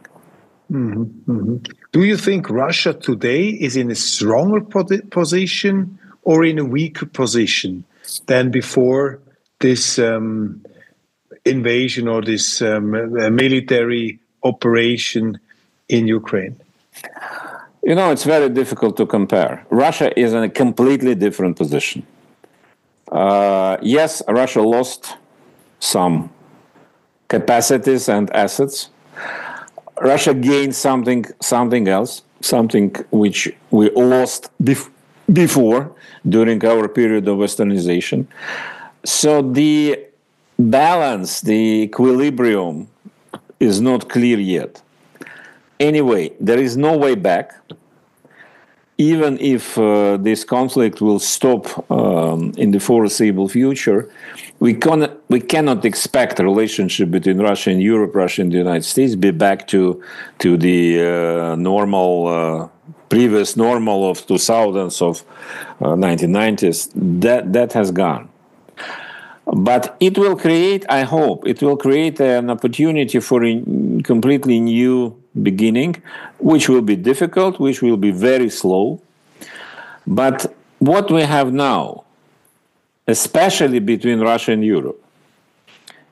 Mm-hmm. Mm-hmm. Do you think Russia today is in a stronger position or in a weaker position than before this invasion or this military operation in Ukraine? You know, it's very difficult to compare. Russia is in a completely different position. Yes, Russia lost some capacities and assets. Russia gained something else, something which we lost before during our period of westernization. So the balance, the equilibrium is not clear yet. Anyway, there is no way back. Even if this conflict will stop in the foreseeable future, we cannot expect a relationship between Russia and Europe, Russia and the United States, be back to the normal, previous normal of 2000s, of 1990s. That has gone. But it will create, I hope, it will create an opportunity for a completely new beginning, which will be difficult, which will be very slow. But what we have now, especially between Russia and Europe,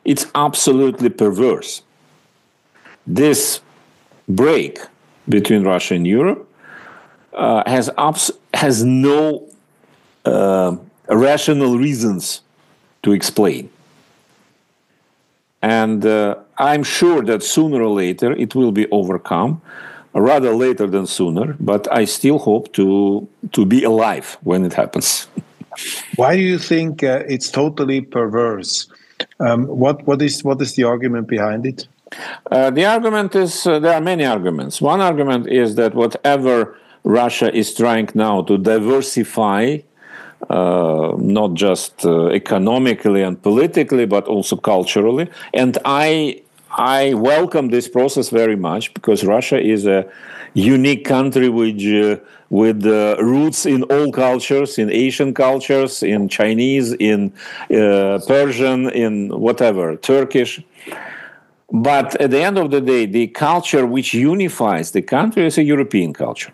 it's absolutely perverse. This break between Russia and Europe has no rational reasons to explain. And I'm sure that sooner or later it will be overcome, rather later than sooner, but I still hope to be alive when it happens. Why do you think it's totally perverse? What is the argument behind it? The argument is, there are many arguments. One argument is that whatever Russia is trying now to diversify, not just economically and politically, but also culturally. And I welcome this process very much, because Russia is a unique country with roots in all cultures, in Asian cultures, in Chinese, in Persian, in whatever, Turkish. But at the end of the day, the culture which unifies the country is a European culture,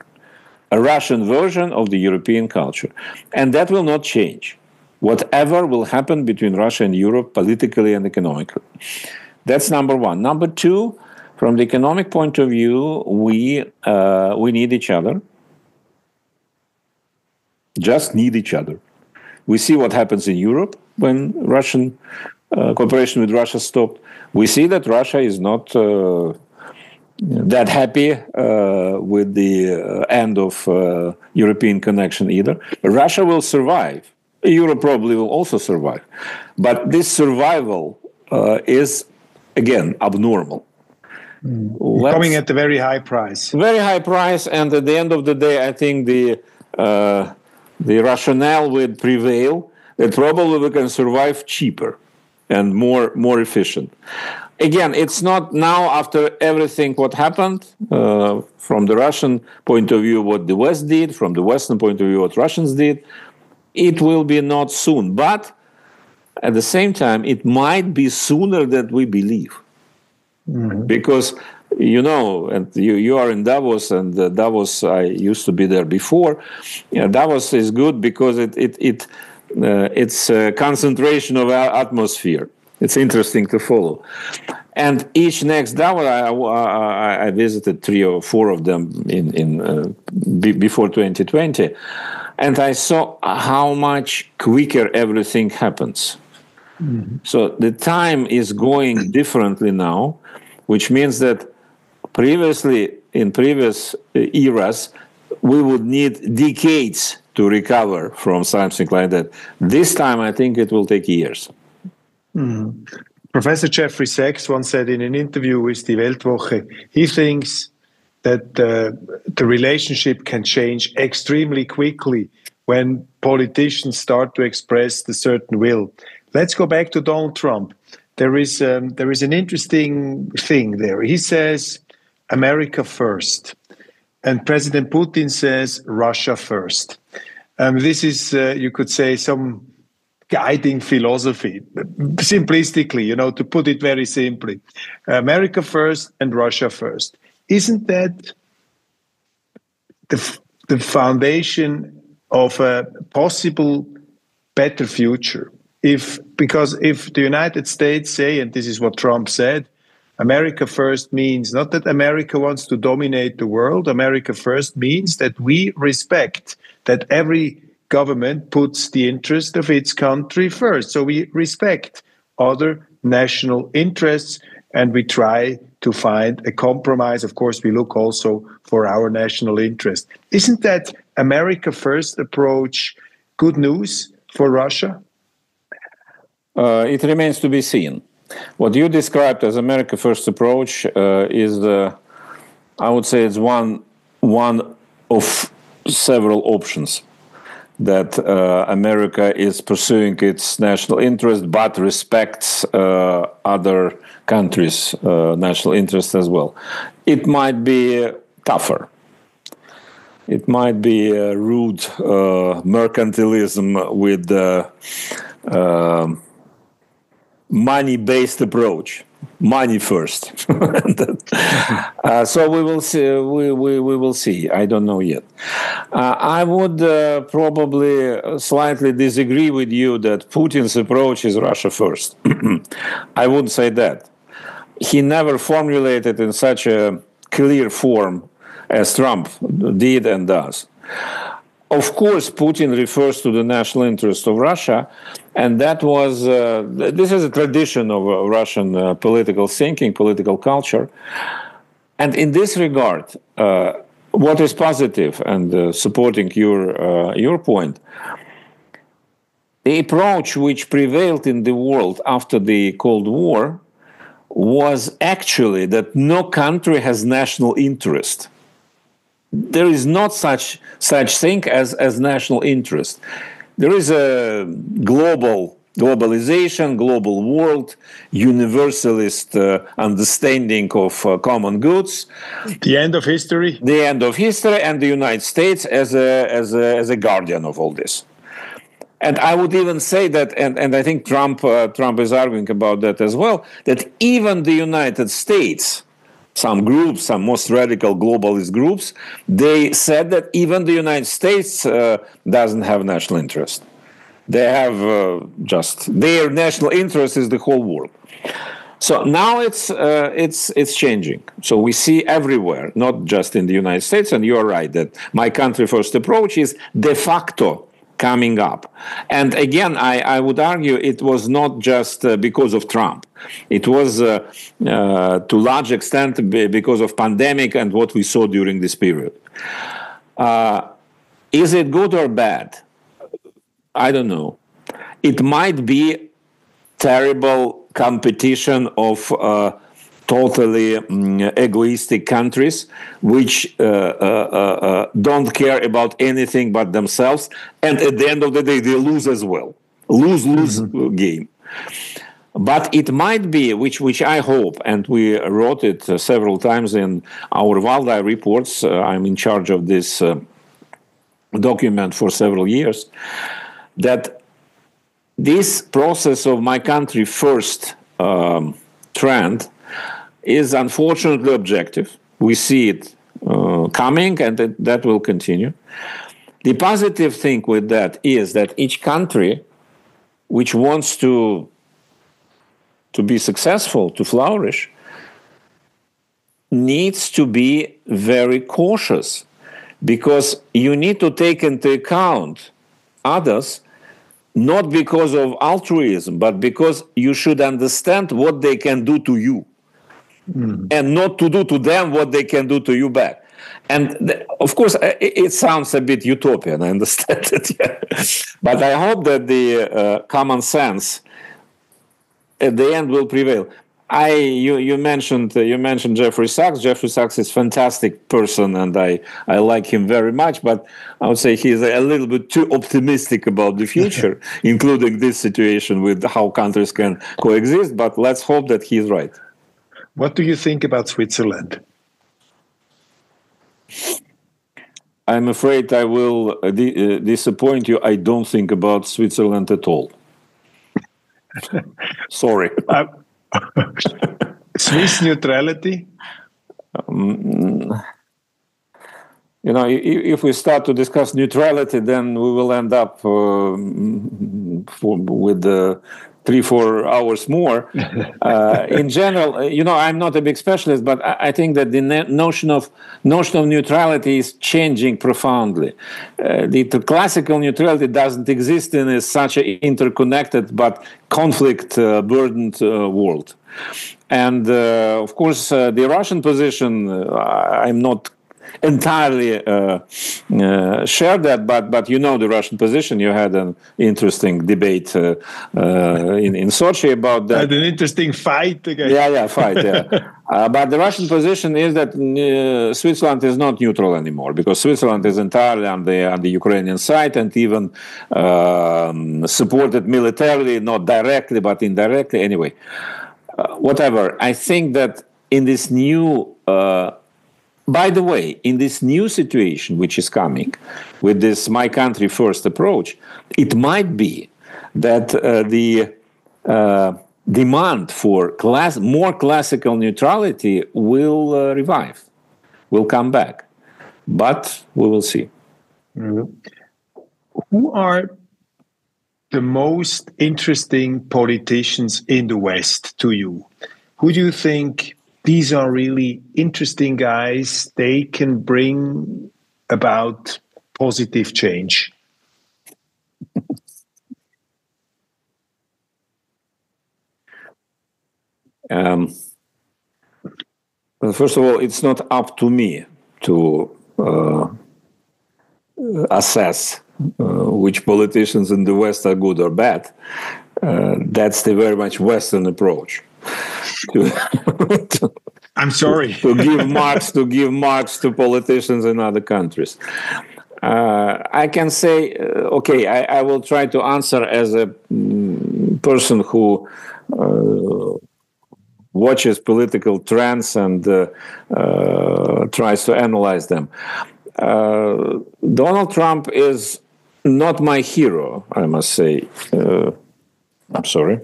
a Russian version of the European culture. And that will not change, whatever will happen between Russia and Europe politically and economically. That's number one. Number two, from the economic point of view, we need each other. Just need each other. We see what happens in Europe when Russian cooperation with Russia stopped. We see that Russia is not that happy with the end of European connection either. Russia will survive. Europe probably will also survive. But this survival is, again, abnormal. Coming at a very high price. Very high price, and at the end of the day, I think the rationale would prevail that probably we can survive cheaper and more efficient. Again, it's not now, after everything what happened, from the Russian point of view, what the West did, from the Western point of view, what Russians did. It will be not soon. But at the same time, it might be sooner than we believe. Mm-hmm. Because, you know, and you are in Davos, and Davos, I used to be there before. Yeah, Davos is good because it's a concentration of our atmosphere. It's interesting to follow. And each next Davos, I visited 3 or 4 of them before 2020, and I saw how much quicker everything happens. Mm-hmm. So the time is going differently now, which means that previously, in previous eras, we would need decades to recover from something like that. This time, I think it will take years. Professor Jeffrey Sachs once said in an interview with Die Weltwoche, he thinks that the relationship can change extremely quickly when politicians start to express a certain will. Let's go back to Donald Trump. There is an interesting thing there. He says, America first. And President Putin says, Russia first. This is, you could say, some guiding philosophy, simplistically, to put it very simply. America first and Russia first. Isn't that the foundation of a possible better future? Because if the United States say, and this is what Trump said, America first means not that America wants to dominate the world. America first means that we respect that every government puts the interest of its country first. So we respect other national interests and we try to find a compromise. Of course, we look also for our national interest. Isn't that America first approach good news for Russia? It remains to be seen. What you described as America first approach is, I would say, it's one of several options that America is pursuing its national interest, but respects other countries' national interests as well. It might be tougher. It might be a rude mercantilism with money-based approach, money first. So we will see. We will see. I don't know yet. I would probably slightly disagree with you that Putin's approach is Russia first. I wouldn't say that. He never formulated in such a clear form as Trump did and does. Of course, Putin refers to the national interest of Russia, and that was, this is a tradition of Russian political thinking, political culture. And in this regard, what is positive and supporting your point, the approach which prevailed in the world after the Cold War was actually that no country has national interest. There is not such thing as national interest. There is a globalization, global world, universalist understanding of common goods. The end of history. The end of history, and the United States as a guardian of all this. And I would even say that, and I think Trump is arguing about that as well, that even the United States, some groups, some most radical globalist groups, they said that even the United States doesn't have national interest. They have just their national interest is the whole world. So now it's changing. So we see everywhere, not just in the United States. And you are right that my country first approach is de facto coming up. And again, I would argue it was not just because of Trump. It was to large extent because of pandemic and what we saw during this period. Is it good or bad? I don't know. It might be terrible competition of totally egoistic countries which don't care about anything but themselves, and at the end of the day they lose as well. Lose game. But it might be, which I hope, and we wrote it several times in our Valdai reports. I'm in charge of this document for several years, that this process of my country first trend is unfortunately objective. We see it coming, and that will continue. The positive thing with that is that each country which wants to be successful, to flourish, needs to be very cautious, because you need to take into account others, not because of altruism, but because you should understand what they can do to you. And not to do to them what they can do to you back. Of course, it sounds a bit utopian, I understand it, yeah. But I hope that the common sense at the end will prevail. You mentioned Jeffrey Sachs. Jeffrey Sachs is a fantastic person, and I like him very much. But I would say he's a little bit too optimistic about the future, including this situation with how countries can coexist. But let's hope that he's right. What do you think about Switzerland? I'm afraid I will disappoint you. I don't think about Switzerland at all. Sorry. Swiss neutrality? If we start to discuss neutrality, then we will end up with 3-4 hours more. In general, I'm not a big specialist, but I think that the notion of neutrality is changing profoundly. The classical neutrality doesn't exist in such an interconnected but conflict-burdened world. And of course, the Russian position, I'm not entirely share that, but the Russian position. You had an interesting debate in Sochi about that. Had an interesting fight again. Fight. But the Russian position is that Switzerland is not neutral anymore, because Switzerland is entirely on the Ukrainian side, and even supported militarily, not directly but indirectly. Anyway, whatever. I think that in this new. By the way, in this new situation which is coming, with this "my country first" approach, it might be that the demand for more classical neutrality will revive, will come back. But we will see. Mm-hmm. Who are the most interesting politicians in the West to you? Who do you think these are really interesting guys? They can bring about positive change. First of all, it's not up to me to assess which politicians in the West are good or bad. That's the very much Western approach. I'm sorry. to give marks to politicians in other countries. I can say, I will try to answer as a person who watches political trends and tries to analyze them. Donald Trump is not my hero, I must say. I'm sorry.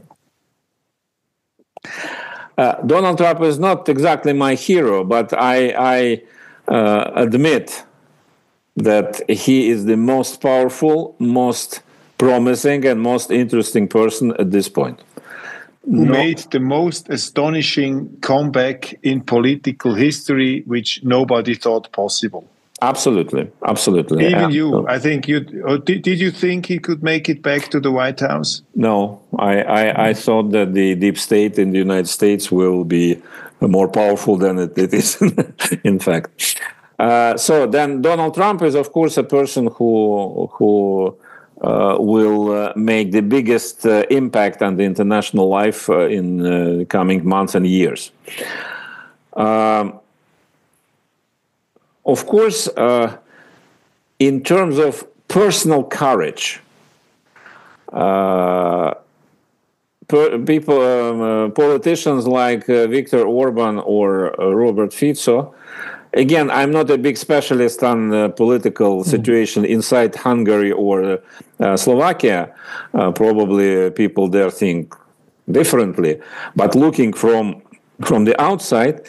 Donald Trump is not exactly my hero, but I admit that he is the most powerful, most promising, and most interesting person at this point. Who made the most astonishing comeback in political history, which nobody thought possible. Absolutely. Even you, I think you. Did you think he could make it back to the White House? No, I thought that the deep state in the United States will be more powerful than it is, in fact. So then, Donald Trump is, of course, a person who will make the biggest impact on the international life in the coming months and years. Of course, in terms of personal courage, politicians like Viktor Orban or Robert Fico. Again, I'm not a big specialist on the political situation inside Hungary or Slovakia. Probably people there think differently. But looking from the outside,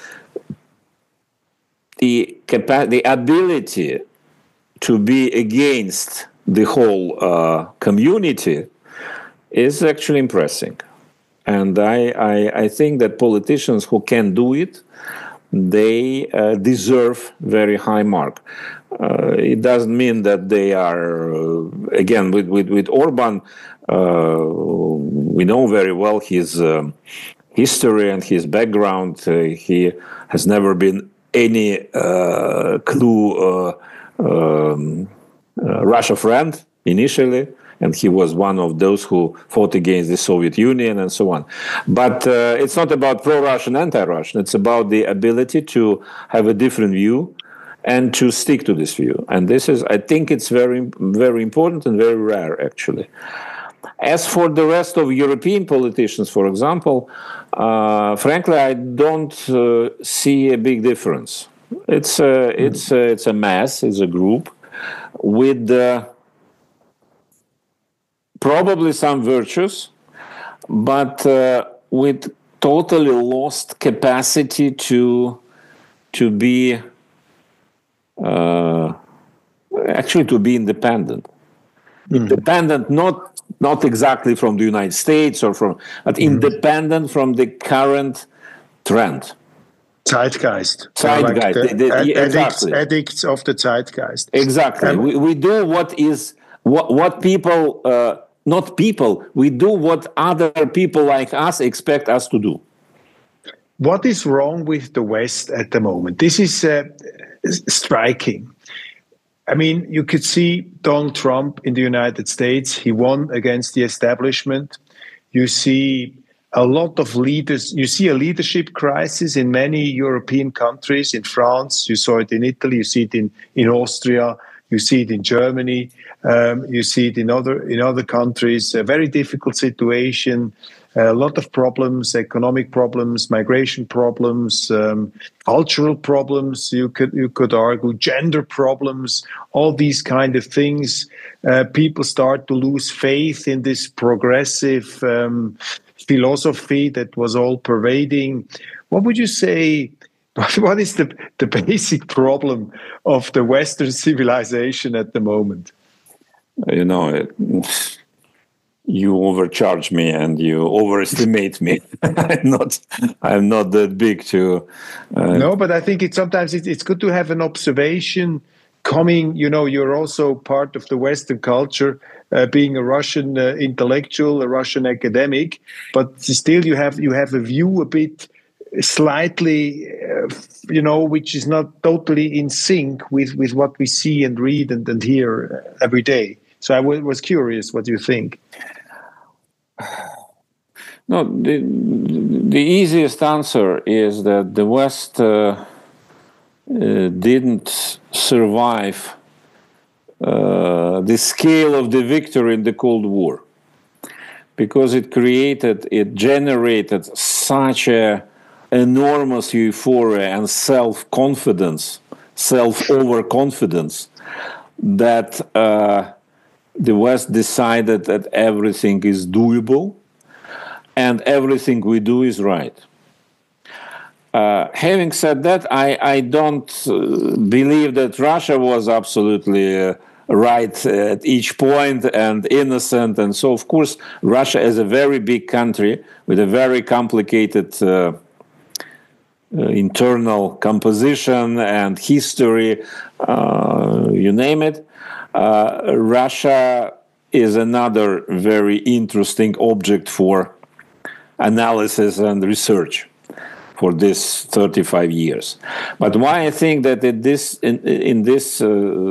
the ability to be against the whole community is actually impressive. And I think that politicians who can do it, they deserve very high mark. It doesn't mean that they are, again, with Orban, we know very well his history and his background. He has never been any clue Russia friend initially, and he was one of those who fought against the Soviet Union and so on. But it's not about pro-Russian, anti-Russian. It's about the ability to have a different view and to stick to this view. And this is, I think it's very, very important and very rare, actually. As for the rest of European politicians, for example, frankly, I don't see a big difference. It's a mass, it's a group with probably some virtues, but with totally lost capacity to be actually to be independent. Independent, not exactly from the United States but independent from the current trend. Zeitgeist. Zeitgeist. Like exactly. Addicts of the zeitgeist. Exactly. We do what people, not people, we do what other people like us expect us to do. What is wrong with the West at the moment? This is striking. I mean, you could see Donald Trump in the United States. He won against the establishment. You see a lot of leaders. You see a leadership crisis in many European countries. In France, you saw it in Italy. You see it in Austria. You see it in Germany. You see it in other countries. A very difficult situation. A lot of problems, economic problems, migration problems, cultural problems. You could argue gender problems. All these kind of things. People start to lose faith in this progressive philosophy that was all pervading. What would you say? What is the basic problem of the Western civilization at the moment? You know, you overcharge me and you overestimate me. I'm not that big to. No, but I think sometimes it's good to have an observation coming. You know, you're also part of the Western culture, being a Russian intellectual, a Russian academic, but still you have a view a bit slightly, which is not totally in sync with what we see and read and hear every day. So I was curious what you think. No, the easiest answer is that the West didn't survive the scale of the victory in the Cold War, because it generated such a enormous euphoria and self-confidence, overconfidence, that the West decided that everything is doable and everything we do is right. Having said that, I don't believe that Russia was absolutely right at each point and innocent. And so, of course, Russia is a very big country with a very complicated internal composition and history, you name it. Russia is another very interesting object for analysis and research for this 35 years. But why I think that in this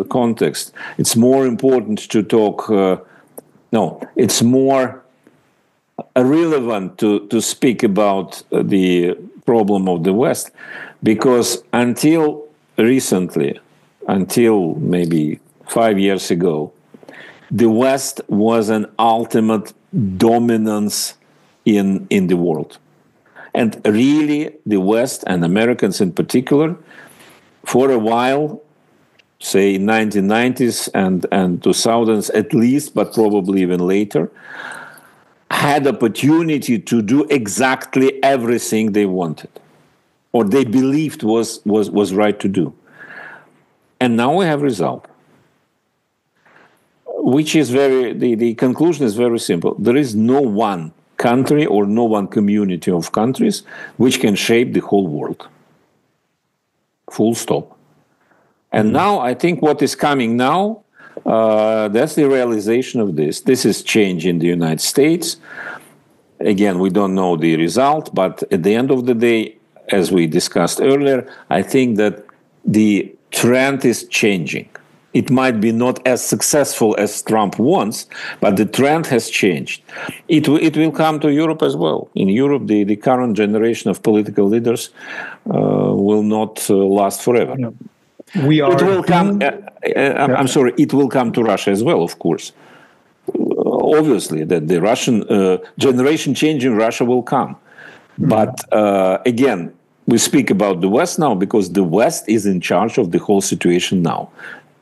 context, it's more important to talk, it's more relevant to speak about the problem of the West, because until recently, until maybe 5 years ago, the West was an ultimate dominance in the world. And really, the West, and Americans in particular, for a while, say in 1990s and 2000s at least, but probably even later, had opportunity to do exactly everything they wanted, or they believed was right to do. And now we have result, which is the conclusion is very simple. There is no one country or no one community of countries which can shape the whole world. Full stop. And now I think what is coming now, that's the realization of this. This is change in the United States. Again, we don't know the result, but at the end of the day, as we discussed earlier, I think that the trend is changing. It might be not as successful as Trump wants, but the trend has changed. It will come to Europe as well. In Europe, the current generation of political leaders will not last forever. No. We are. It will come. I'm sorry. It will come to Russia as well, of course. Obviously, that the Russian generation change in Russia will come. But again, we speak about the West now because the West is in charge of the whole situation now.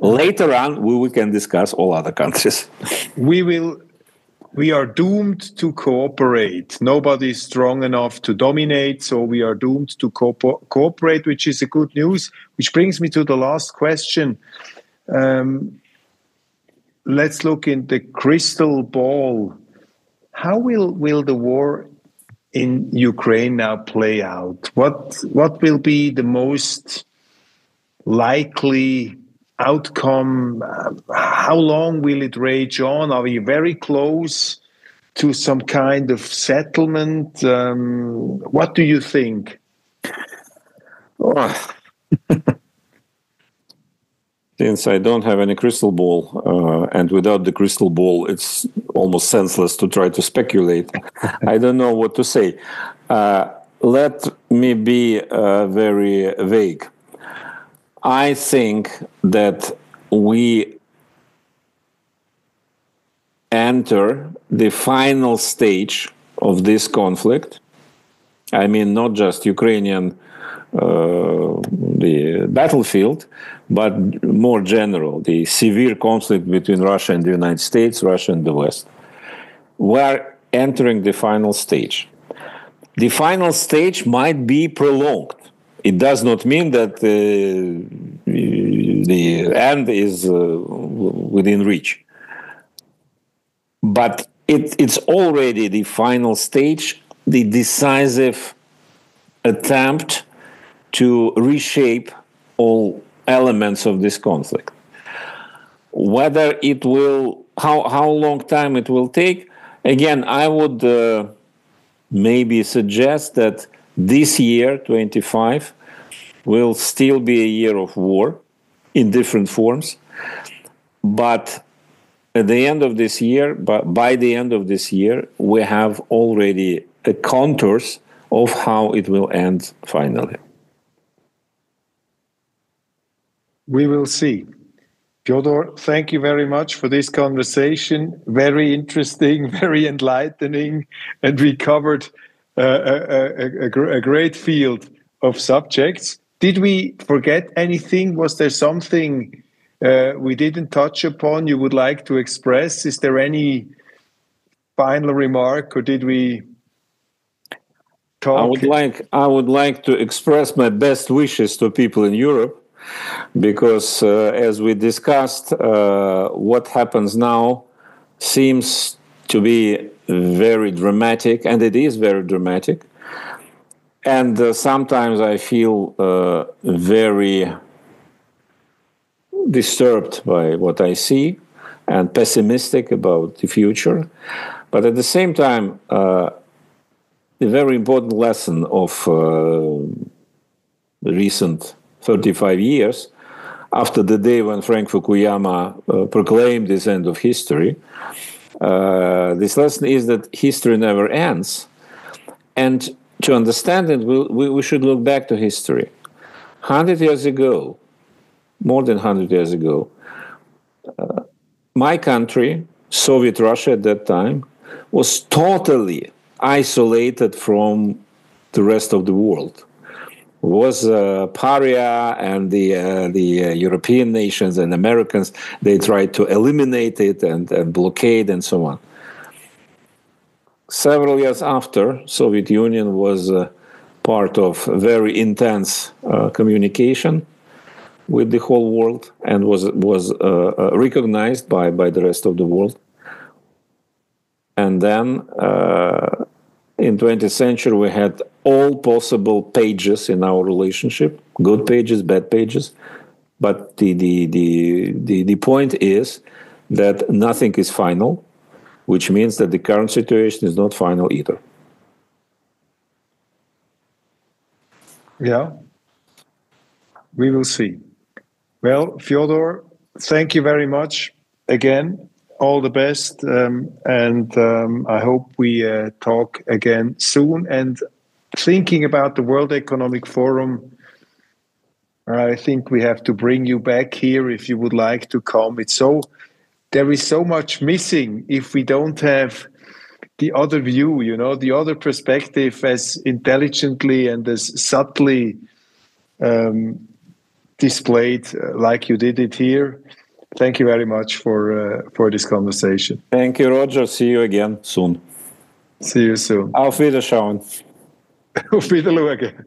Later on, we can discuss all other countries. We are doomed to cooperate. Nobody is strong enough to dominate, so we are doomed to cooperate, which is a good news. Which brings me to the last question. Let's look in the crystal ball. How will the war in Ukraine now play out? What will be the most likely outcome? How long will it rage on? Are we very close to some kind of settlement? What do you think? Since I don't have any crystal ball, and without the crystal ball, it's almost senseless to try to speculate. I don't know what to say. Let me be very vague. I think that we enter the final stage of this conflict. I mean, not just Ukrainian, the battlefield, but more general, the severe conflict between Russia and the United States, Russia and the West. We're entering the final stage. The final stage might be prolonged. It does not mean that the end is within reach. But it's already the final stage, the decisive attempt to reshape all elements of this conflict. Whether it will, how long time it will take, again, I would maybe suggest that this year, 25, will still be a year of war in different forms. But at the end of this year, by the end of this year, we have already contours of how it will end finally. We will see. Fjodor, thank you very much for this conversation. Very interesting, very enlightening, and we covered a great field of subjects. Did we forget anything? Was there something we didn't touch upon you would like to express? Is there any final remark, or did we talk? I would like to express my best wishes to people in Europe, because as we discussed, what happens now seems to be very dramatic, and it is very dramatic. And sometimes I feel very disturbed by what I see and pessimistic about the future. But at the same time, the very important lesson of the recent 35 years, after the day when Frank Fukuyama proclaimed this end of history, this lesson is that history never ends. And to understand it, we should look back to history. 100 years ago, more than 100 years ago, my country, Soviet Russia at that time, was totally isolated from the rest of the world. It was pariah, and the European nations and Americans, they tried to eliminate it and blockade and so on. Several years after, Soviet Union was part of very intense communication with the whole world and was recognized by the rest of the world. And then in 20th century, we had all possible pages in our relationship, good pages, bad pages. But the point is that nothing is final, which means that the current situation is not final either. Yeah, we will see. Well, Fjodor, thank you very much again. All the best, and I hope we talk again soon. And thinking about the World Economic Forum, I think we have to bring you back here if you would like to come. There is so much missing if we don't have the other view, the other perspective as intelligently and as subtly displayed like you did it here. Thank you very much for this conversation. Thank you, Roger. See you again soon. See you soon. Auf Wiederschauen. Auf Wiedersehen.